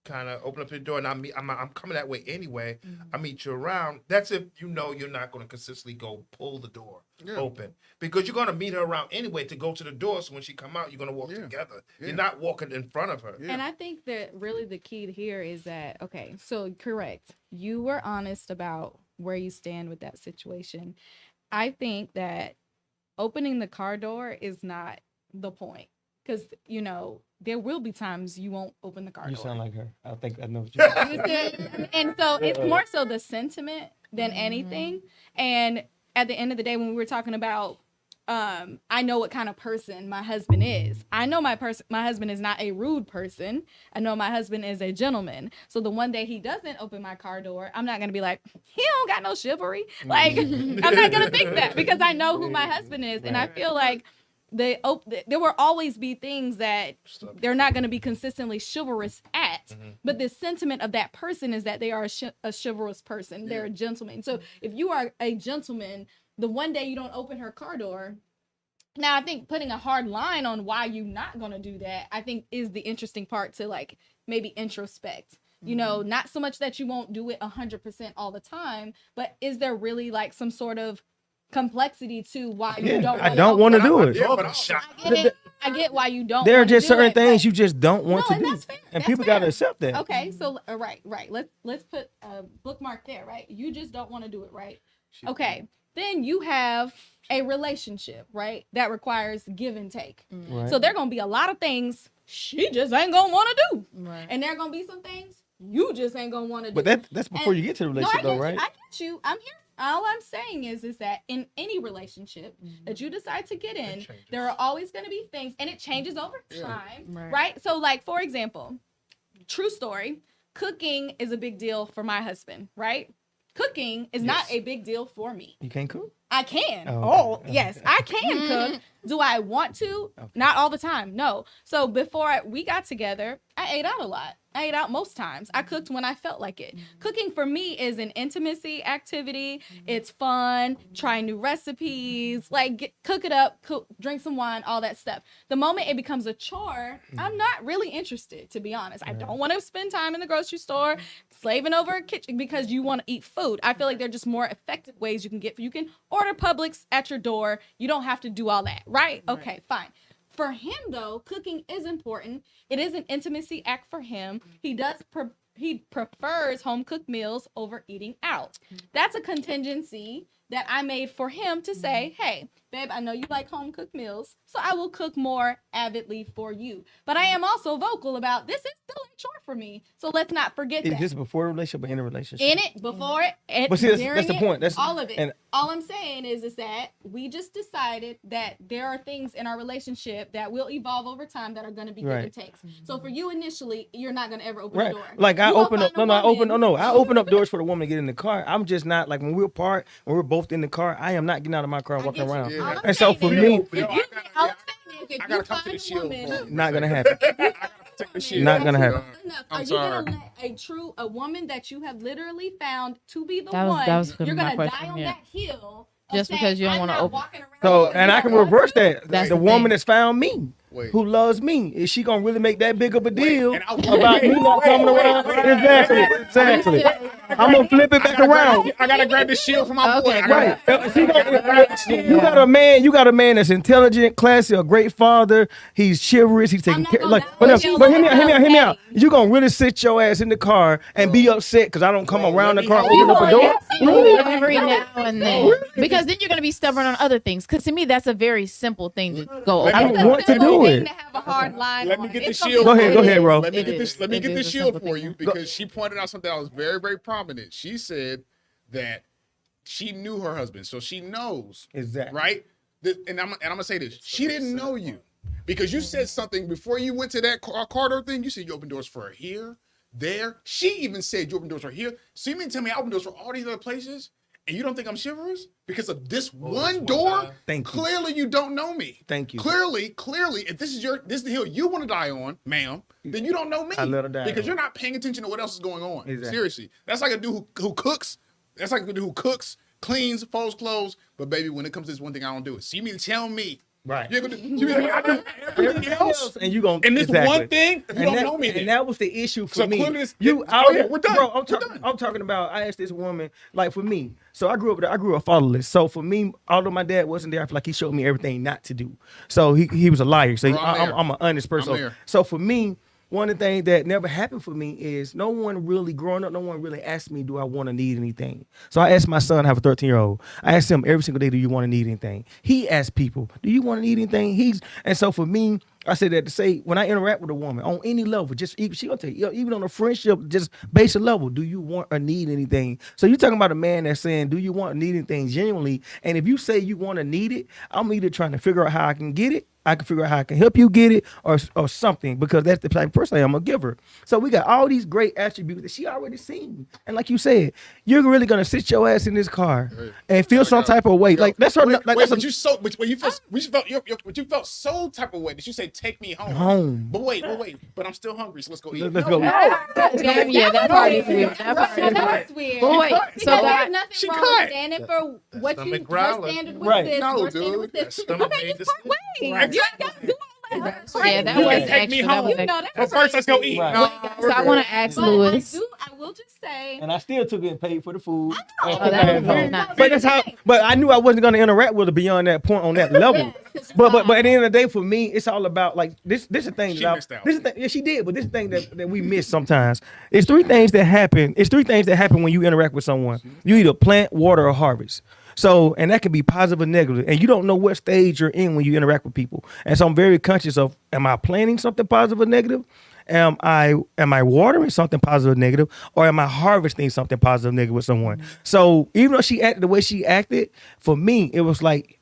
kind of open up your door and I'm coming that way anyway. I meet you around. That's if you're not going to consistently go pull the door open, because you're going to meet her around anyway to go to the door. So when she come out, you're going to walk together. You're not walking in front of her. And I think that really the key here is that, okay, so correct. You were honest about where you stand with that situation. I think that opening the car door is not the point. Because, there will be times you won't open the car You door. sound like her. I think I know what you're saying. And so it's more so the sentiment than anything. And at the end of the day, when we were talking about, I know what kind of person my husband is. I know my husband is not a rude person. I know my husband is a gentleman. So the one day he doesn't open my car door, I'm not going to be like, he don't got no chivalry. Like, I'm not going to think that because I know who my husband is. And I feel like there will always be things that they're not going to be consistently chivalrous at, but the sentiment of that person is that they are a chivalrous person. They're a gentleman. So if you are a gentleman, the one day you don't open her car door, now I think putting a hard line on why you're not going to do that, I think is the interesting part to like maybe introspect. Not so much that you won't do it 100% all the time, but is there really like some sort of complexity to why you don't I don't want to do it. I get why you don't. There are wanna just do certain it, things but- you just don't want No, to and do, that's fair. and That's people fair. got to accept that. Okay, so right. Let's put a bookmark there, right? You just don't want to do it, right? Okay, then you have a relationship, right? That requires give and take. Right. So there are gonna be a lot of things she just ain't gonna want to do, Right. and there are gonna be some things you just ain't gonna want to do. But that's before And- you get to the No, relationship, I though, get right? you. I get you. I'm here. All I'm saying is that in any relationship that you decide to get in, there are always going to be things, and it changes over time, right? So, like, for example, true story, cooking is a big deal for my husband, right? Cooking is not a big deal for me. You can't cook. I can. Oh, okay. Yes, I can cook. Do I want to? Not all the time. No. So before we got together, I ate out a lot. I ate out most times. I cooked when I felt like it. Cooking for me is an intimacy activity. It's fun, trying new recipes, like cook it up, drink some wine, all that stuff. The moment it becomes a chore, I'm not really interested, to be honest. I don't want to spend time in the grocery store slaving over a kitchen because you want to eat food. I feel like there are just more effective ways you can order Publix at your door. You don't have to do all that, right? Okay, fine. For him, though, cooking is important. It is an intimacy act for him. He prefers home cooked meals over eating out. That's a contingency that I made for him to say, hey, babe, I know you like home cooked meals, so I will cook more avidly for you. But I am also vocal about this is still a chore for me. So let's not forget Is that. this before a relationship or in a relationship? In it, before it, But see, that's during the it, point. That's all of it. and- All I'm saying is that we just decided that there are things in our relationship that will evolve over time that are going to be give and takes. So for you initially, you're not going to ever open the door. Like I You gonna open up. find No, a I open. woman- No, I open up doors for the woman to get in the car. I'm just not like when we're apart, when we're both in the car. I am not getting out of my car and I walking get you. around. Yeah. All I'm And so saying for is, me, if you, all I'm saying is if I you gotta come to find the a shield. woman, not gonna happen. I gotta take the shit. Not gonna happen. enough, I'm are you sorry. gonna let a woman that you have literally found to be the That was one, gonna you're be my gonna die question, on yeah. that hill of Just saying, because you don't I'm wanna not open- walking around So with and you I can don't want reverse to. that. That's the the woman thing. that's found me, Wait. who loves me, is she gonna really make that big of a deal and I'll- about me not coming around? Exactly. I'm gonna flip it back around. I gotta grab the shield from my boy. Okay, I gotta- Right. You got a man. You got a man that's intelligent, classy, a great father. He's chivalrous. He's taking not care. gonna Like, die but, with you but hear me out. like Hear me out. Hear me out. that. You gonna really sit your ass in the car and be upset because I don't come around the car, You open up a will door? absolutely- Every now and then, because then you're gonna be stubborn on other things. Because to me, that's a very simple thing to go over. I don't It's a want to simple do thing it. to have a hard line Let me on. get the It's gonna shield. be Go ahead, hard. go ahead, bro. Let me It get this. is. Let me It get is the a shield simple for thing. you because she pointed out something that was very, very prominent. She said that she knew her husband, so she knows Exactly. right. And I'm gonna say this: she didn't know you because you said something before you went to that car door thing. You said you open doors for her here, there. She even said you open doors for here. So you mean to tell me I open doors for all these other places? And you don't think I'm chivalrous because of this one door? Thank you. Clearly, you don't know me. Thank you. Clearly, if this is the hill you want to die on, ma'am, then you don't know me. I let her die because on. you're not paying attention to what else is going on. Exactly. Seriously, that's like a dude who cooks. That's like a dude who cooks, cleans, folds clothes. But baby, when it comes to this one thing, I don't do it. So you mean to tell me? Right. You're gonna do, you mean I do everything else? And you gonna And this exactly. one thing, you don't know me. And then. that was the issue for So me. clearly this- You, oh, yeah, we're done. Bro, We're done. I'm talking about. I asked this woman, like for me. So I grew up fatherless. So for me, although my dad wasn't there, I feel like he showed me everything not to do. So he was a liar. So Bro, I'm there. I'm an honest person. I'm there. So for me, one of the things that never happened for me is no one really growing up. No one really asked me, do I want to need anything? So I asked my son, I have a 13-year-old. I asked him every single day, do you want to need anything? He asked people, do you want to need anything? And so for me, I said that to say, when I interact with a woman on any level, just even, she gonna tell you, even on a friendship, just basic level, do you want or need anything? So you're talking about a man that's saying, do you want or need anything genuinely? And if you say you want to need it, I'm either trying to figure out how I can get it, I can figure out how I can help you get it, or something, because that's the type of person I am, a giver. So we got all these great attributes that she already seen. And like you said, you're really gonna sit your ass in this car and feel some type of way. Like that's her. Wait, like wait, that's but you felt so type of way. Did you say take me home? Home. But wait. But I'm still hungry, so let's go eat. Let's go. Damn, yeah, that part is weird. That part is weird. That's weird. But wait, Because so there's that, nothing she wrong cut. with standing for what stomach you your growler. standard with Right. this. No, your standard with dude. this. That stomach Okay, made just this- part ways. Right. You ain't gotta do all that. yeah, that You was can't take me extra. That home. was You know, extra. that's But first, let's go eat. Right. No, So I want to ask But Lewis. I will just say. And I still took it and paid for the food. Oh, that was very nice. But that's how. But I knew I wasn't going to interact with her beyond that point on that level. But at the end of the day, for me, it's all about like this. This is the thing She that missed out. this is the, yeah, she did. But this is the thing that we miss sometimes. It's three things that happen. It's three things that happen when you interact with someone. You either plant, water, or harvest. So, and that can be positive or negative, and you don't know what stage you're in when you interact with people. And so, I'm very conscious of: am I planting something positive or negative? Am I watering something positive or negative, or am I harvesting something positive or negative with someone? So, even though she acted the way she acted, for me, it was like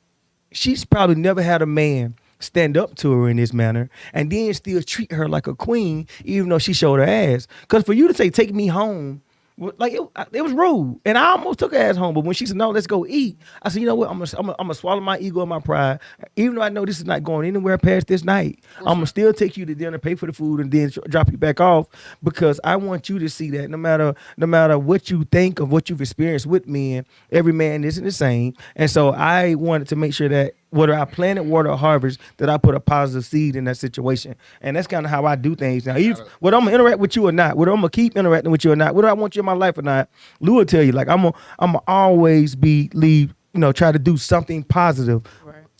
she's probably never had a man stand up to her in this manner and then still treat her like a queen, even though she showed her ass. Because for you to say, take me home, like it was rude. And I almost took her ass home. But when she said, no, let's go eat, I said, you know what? I'm gonna swallow my ego and my pride. Even though I know this is not going anywhere past this night, I'm gonna still take you to dinner, pay for the food, and then drop you back off, because I want you to see that no matter what you think of what you've experienced with men, every man isn't the same. And so I wanted to make sure that whether I planted, water, or harvest, that I put a positive seed in that situation. And that's kind of how I do things now. Even whether I'm gonna interact with you or not, whether I'm gonna keep interacting with you or not, whether I want you in my life or not, Lou will tell you, like, I'm gonna always try to do something positive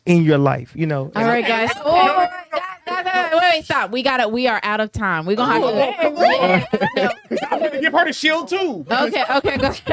in your life, All right, guys. Oh, wait, stop. We are out of time. We're gonna have to. I'm gonna give her the shield too. Okay, go ahead.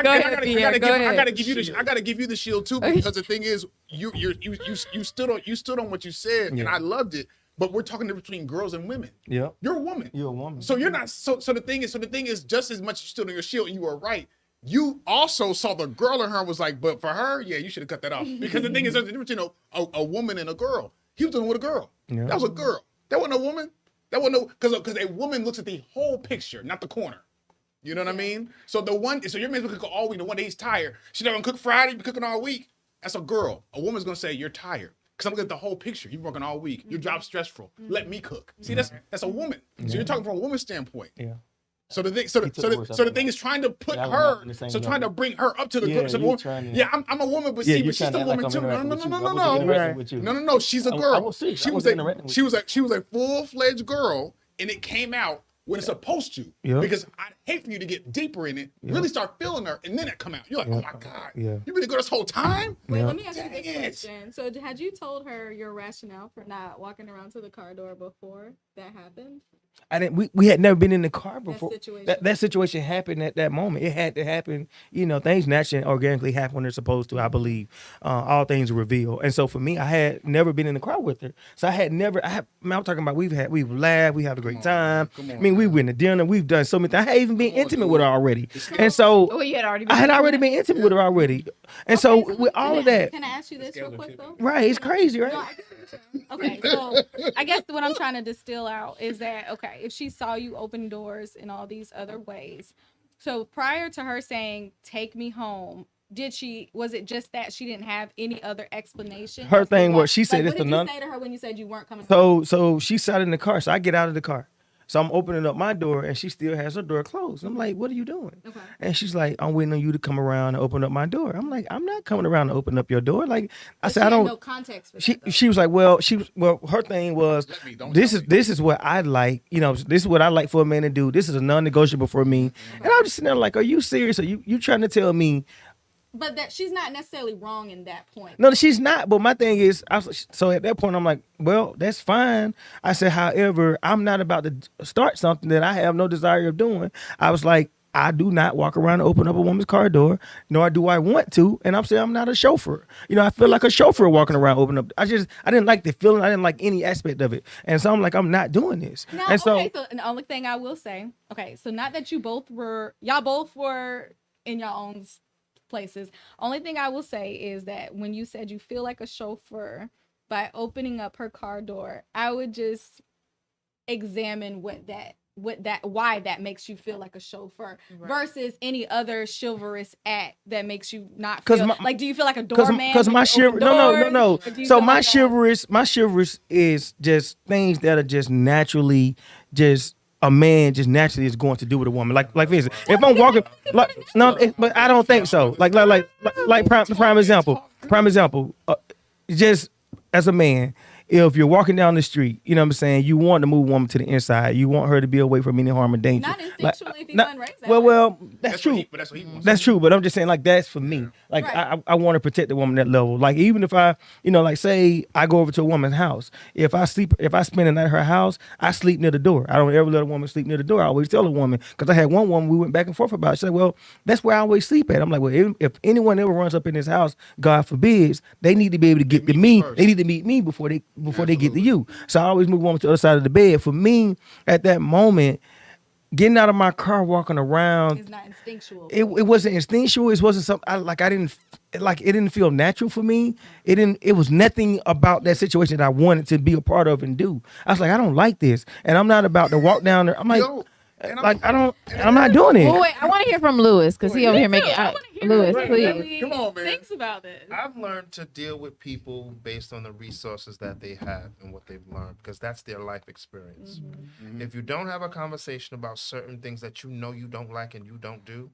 I gotta give you the shield too, because the thing is, you stood on what you said, and I loved it. But we're talking between girls and women. Yeah. You're a woman. You're a woman. So you're not. So the thing is, just as much as you stood on your shield, and you were right. You also saw the girl in her and was like, but for her, yeah, you should have cut that off. Because the thing is, there's a difference between a woman and a girl. He was doing it with a girl. Yeah. That was a girl. That wasn't a woman. That wasn't no, because a woman looks at the whole picture, not the corner. You know what I mean? So your man's gonna cook all week. The one day he's tired, she's not gonna cook Friday, be cooking all week. That's a girl. A woman's gonna say, you're tired. Because I'm looking at the whole picture. You're working all week. Your job's stressful. Let me cook. See, that's a woman. So you're talking from a woman's standpoint. Yeah. So the thing is trying to put her, trying to bring her up to the girl. So I'm a woman, but she's still a woman too. No. She's a girl. She was a full-fledged girl, and it came out when it's supposed to. Yeah. Because I'd hate for you to get deeper in it, really start feeling her, and then it come out. You're like, oh my God, you been a girl this whole time? Wait, let me ask you this question. So had you told her your rationale for not walking around to the car door before that happened? I didn't. We had never been in the car before. situation. That situation happened at that moment. It had to happen. Things naturally and organically happen when they're supposed to. I believe all things are revealed. And so for me, I had never been in the car with her. So I had never. I'm talking about we've laughed. We had a great time. We went to dinner. We've done so many things. I had even been intimate with her already. And so you had already. I had already been intimate with her already. And so with all of that, Can I ask you this real quick though? right? It's crazy, right? No, I get what you're saying. Okay, so I guess what I'm trying to distill out is that, okay, if she saw you open doors in all these other ways, so prior to her saying, take me home, was it just that she didn't have any other explanation? Her thing was, she said, what it's did the you nun. say to her when you said you weren't coming home? So she sat in the car. So I get out of the car. So I'm opening up my door, and she still has her door closed. I'm like, what are you doing? Okay. And she's like, I'm waiting on you to come around and open up my door. I'm like, I'm not coming around to open up your door. Like, I said, I don't. No context for She that, she was like, her thing was, this is what I like. This is what I like for a man to do. This is a non-negotiable for me. And I was just sitting there like, are you serious? Are you trying to tell me but that she's not necessarily wrong in that point. No, she's not. But my thing is, so at that point, I'm like, well, that's fine. I said, however, I'm not about to start something that I have no desire of doing. I was like, I do not walk around and open up a woman's car door, nor do I want to. And I'm saying I'm not a chauffeur. You know, I feel like a chauffeur walking around open up. I didn't like the feeling. I didn't like any aspect of it. And so I'm like, I'm not doing this. Now, and so, okay, so the only thing I will say, okay, so not that y'all both were in your own places. Only thing I will say is that when you said you feel like a chauffeur by opening up her car door, I would just examine why that makes you feel like a chauffeur versus any other chivalrous act that makes you not feel like, do you feel like a doorman? Because my chivalry, no. So my chivalrous is just things that are just naturally just a man just naturally is going to do with a woman. Like for instance, if I'm walking, but I don't think so. Like prime example, just as a man, if you're walking down the street, you know what I'm saying, you want to move a woman to the inside. You want her to be away from any harm or danger. Not instinctually if you wasn't raised that way. Well, that's true. That's what he wants. That's true, but I'm just saying, like, that's for me. Like, Right. I want to protect the woman at that level. Like, even if I, like, say I go over to a woman's house, if I spend the night at her house, I sleep near the door. I don't ever let a woman sleep near the door. I always tell a woman, because I had one woman we went back and forth about. She said, well, that's where I always sleep at. I'm like, well, if anyone ever runs up in this house, God forbids, they need to be able to get to me. They need to meet me before they get to you. So I always move a woman to the other side of the bed. For me, at that moment, getting out of my car, walking around, It's not instinctual. it wasn't instinctual. It wasn't something it didn't feel natural for me. It was nothing about that situation that I wanted to be a part of and do. I was like, I don't like this. And I'm not about to walk down there. I'm like, I'm not doing it. Well, wait, I want to hear from Lewis because he over here making. Lewis, please. Come on, man. Thinks about this. I've learned to deal with people based on the resources that they have and what they've learned, because that's their life experience. If you don't have a conversation about certain things that you know you don't like and you don't do,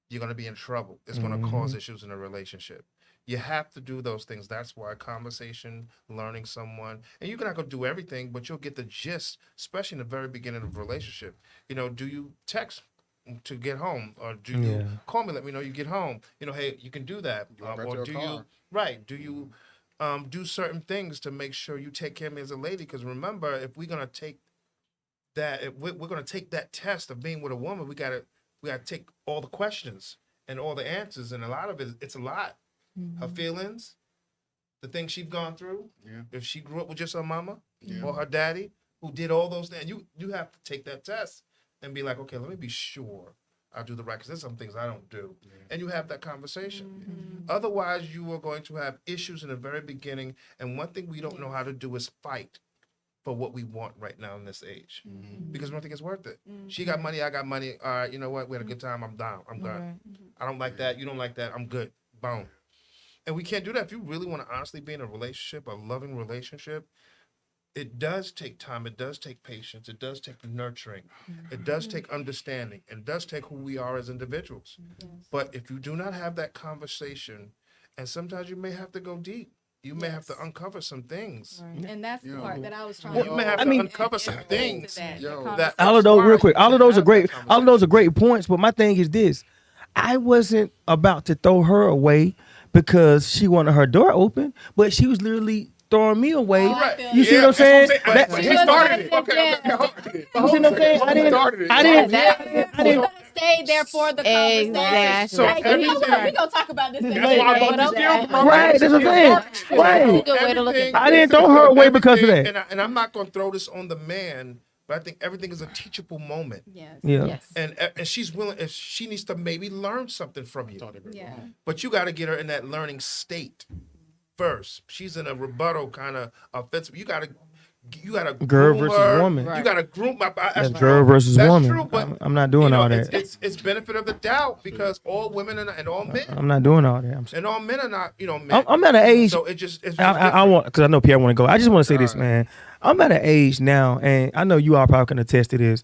you're going to be in trouble. It's going to cause issues in a relationship. You have to do those things. That's why conversation, learning someone, and you're not going to do everything, but you'll get the gist, especially in the very beginning of a relationship. You know, do you text to get home, or do you call me, let me know you get home? You know, hey, you can do that. Or do you do certain things to make sure you take care of me as a lady? Because remember, if we're going to take that, if we're going to take that test of being with a woman, we got to take all the questions and all the answers, and a lot of it's a lot. Her feelings, the things she's gone through. Yeah. If she grew up with just her mama or her daddy, who did all those things, you have to take that test and be like, okay, let me be sure I do the right, because there's some things I don't do. Yeah. And you have that conversation. Otherwise, you are going to have issues in the very beginning. And one thing we don't know how to do is fight for what we want right now in this age, because we don't think it's worth it. She got money, I got money. All right, you know what? We had a good time. I'm down. I'm good. I don't like that. You don't like that. I'm good. Boom. And we can't do that. If you really want to honestly be in a relationship, a loving relationship, it does take time. It does take patience. It does take nurturing. It does take understanding. It does take who we are as individuals. But if you do not have that conversation, and sometimes you may have to go deep. You may have to uncover some things. Right. And that's the part that I was trying to. You may have to uncover some things. All of those, real quick. All of those are great. All of those are great points. But my thing is this: I wasn't about to throw her away because she wanted her door open, but she was literally throwing me away. You see what I'm saying? He started it. Okay. You see what I'm saying? I didn't. Stay there for the conversation. Exactly. So We're gonna talk about this. That's why I brought this down from Right, that's what I'm saying. Right. Good way to look at it. I didn't throw her away because of that. And I'm not going to throw this on the man, but I think everything is a teachable moment. Yes. Yeah. Yes. And she's willing, if she needs to maybe learn something from you. Yeah. But you got to get her in that learning state first. She's in a rebuttal kind of offensive. You got to Girl groom versus her. woman. You got to groom. That's girl versus That's woman. true, but I'm not doing all that. It's benefit of the doubt, because all women and all men I'm not doing all that. and all men are not, men. I'm at an age. So it's just I want, because I know Pierre want to go. I just want to say this, man. I'm at an age now, and I know you all probably can attest to this.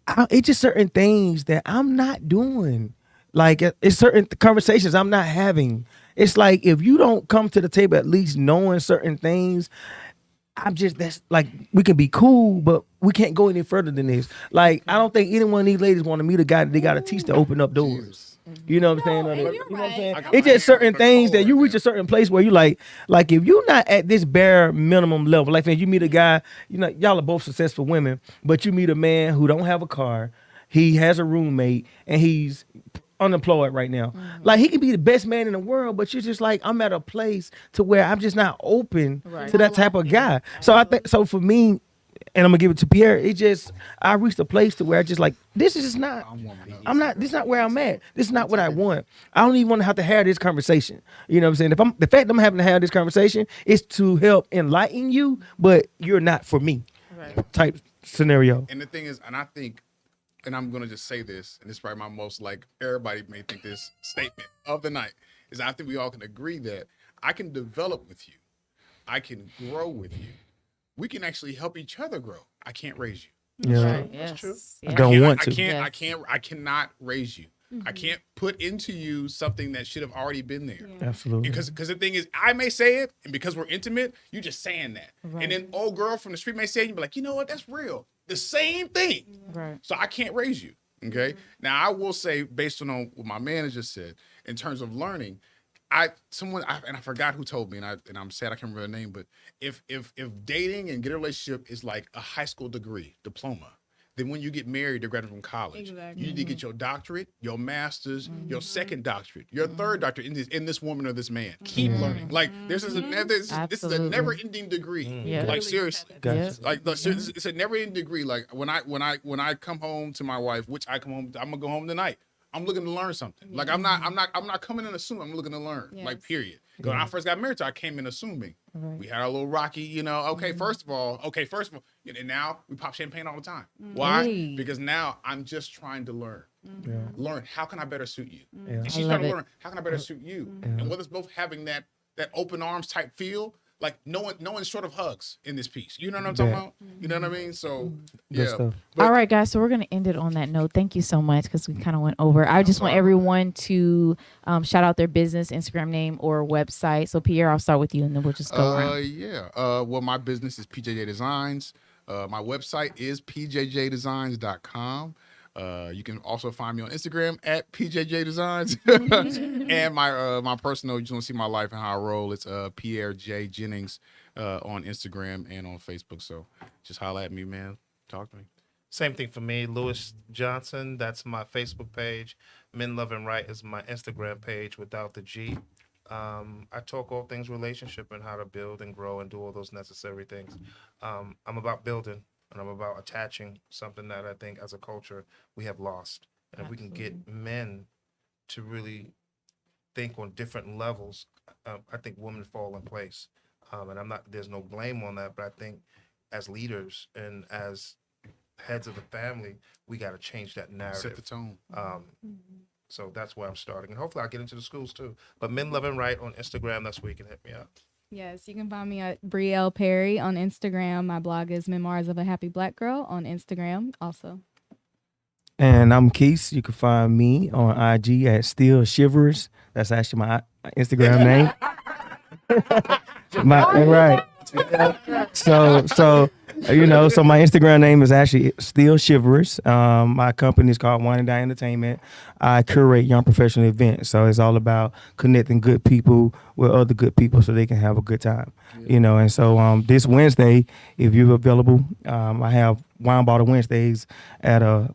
It's just certain things that I'm not doing. Like, it's certain conversations I'm not having. It's like, if you don't come to the table at least knowing certain things, that's like, we can be cool, but we can't go any further than this. Like, I don't think any one of these ladies want to meet a guy that they got to teach to open up doors. You know what I'm saying? No, Or and the- you're you know what I'm right. saying? I got It's my just hand on certain the things that control you right reach now. a certain place where you like if you're not at this bare minimum level, like if you meet a guy, you know, y'all are both successful women, but you meet a man who don't have a car, he has a roommate, and he's unemployed right now. Like he can be the best man in the world, but you're just like, I'm at a place to where I'm just not open Right. to that type of guy. So I think so for me, and I'm gonna give it to Pierre. It just I reached a place to where I just like this is just not. I'm warming up. I'm not. This is not where I'm at. This is not what I want. I don't even want to have to have this conversation. You know what I'm saying? If I'm the fact I'm having to have this conversation is to help enlighten you, but you're not for me. Right. Type scenario. And the thing is, and I think, and I'm gonna just say this, and this is probably my most like everybody may think this statement of the night is I think we all can agree that I can develop with you, I can grow with you, we can actually help each other grow. I can't raise you. Yeah. Right. Yes. true. I Yeah. don't want to. I cannot raise you. I can't put into you something that should have already been there. Absolutely. Because the thing is, I may say it, and because we're intimate, you're just saying that. Right. And then old girl from the street may say it, and you be like, you know what, that's real. The same thing. Right. So I can't raise you. Okay. Now I will say, based on what my manager said, in terms of learning, I forgot who told me, and I'm sad I can't remember her name, but if dating and get a relationship is like a high school degree, diploma, then when you get married, you're graduating from college. Exactly. You need to get your doctorate, your master's, your second doctorate, your third doctorate in this woman or this man. Keep learning. Like this is this is a Absolutely. never-ending degree. Yeah. Like seriously. Gotcha. Like it's a never-ending degree. Like when I come home to my wife, which I come home, I'm gonna go home tonight. I'm looking to learn something. Like I'm not coming in assuming. I'm looking to learn. Yes. Like period. Because when I first got married, I came in assuming. Right. We had a little rocky, you know. Okay, first of all, and now we pop champagne all the time. Why? Hey. Because now I'm just trying to learn. Yeah. Learn how can I better suit you, Yeah. and she's love trying to it. learn how can I better suit you, and whether it's both having that open arms type feel. Like no one's short of hugs in this piece. You know what I'm talking Yeah. about? You know what I mean? So Good yeah. stuff. But- All right, guys. So we're going to end it on that note. Thank you so much because we kind of went over. I just want everyone to shout out their business, Instagram name, or website. So, Pierre, I'll start with you and then we'll just go around. Yeah. Well, my business is PJJ Designs. My website is pjjdesigns.com. You can also find me on Instagram at PJJ Designs. And my personal, you just want to see my life and how I roll. It's Pierre J. Jennings on Instagram and on Facebook. So just holla at me, man. Talk to me. Same thing for me, Lewis Johnson. That's my Facebook page. Men Love and Right is my Instagram page without the G. I talk all things relationship and how to build and grow and do all those necessary things. I'm about building and I'm about attaching something that I think as a culture we have lost. And if we can get men to really think on different levels, I think women fall in place. And there's no blame on that, but I think as leaders and as heads of the family, we got to change that narrative. Set the tone. So that's where I'm starting. And hopefully I'll get into the schools too. But Men Love and Right on Instagram, that's where you can hit me up. Yes, you can find me at Brielle Perry on Instagram. My blog is Memoirs of a Happy Black Girl on Instagram also. And I'm Keith. You can find me on IG at Still Shivers. That's actually my Instagram name. Right. So so my Instagram name is actually Still Shivers. My company is called Wine and Dine Entertainment. I curate young professional events, so it's all about connecting good people with other good people so they can have a good time. And so this Wednesday, if you're available, I have Wine Bottle Wednesdays at a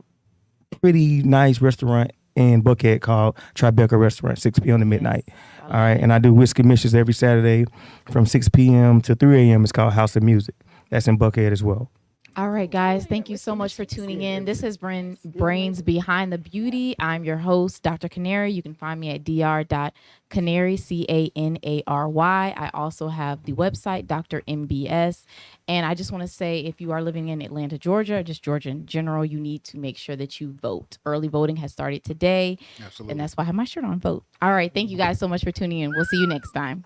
pretty nice restaurant in Buckhead called Tribeca Restaurant, 6 p.m. to midnight. All right, and I do whiskey missions every Saturday from 6 p.m. to 3 a.m. It's called House of Music. That's in Buckhead as well. All right, guys. Thank you so much for tuning in. This has been Brains Behind the Beauty. I'm your host, Dr. Canary. You can find me at dr.canary, Canary. I also have the website, Dr. MBS. And I just want to say, if you are living in Atlanta, Georgia, or just Georgia in general, you need to make sure that you vote. Early voting has started today. Absolutely. And that's why I have my shirt on. Vote. All right. Thank you guys so much for tuning in. We'll see you next time.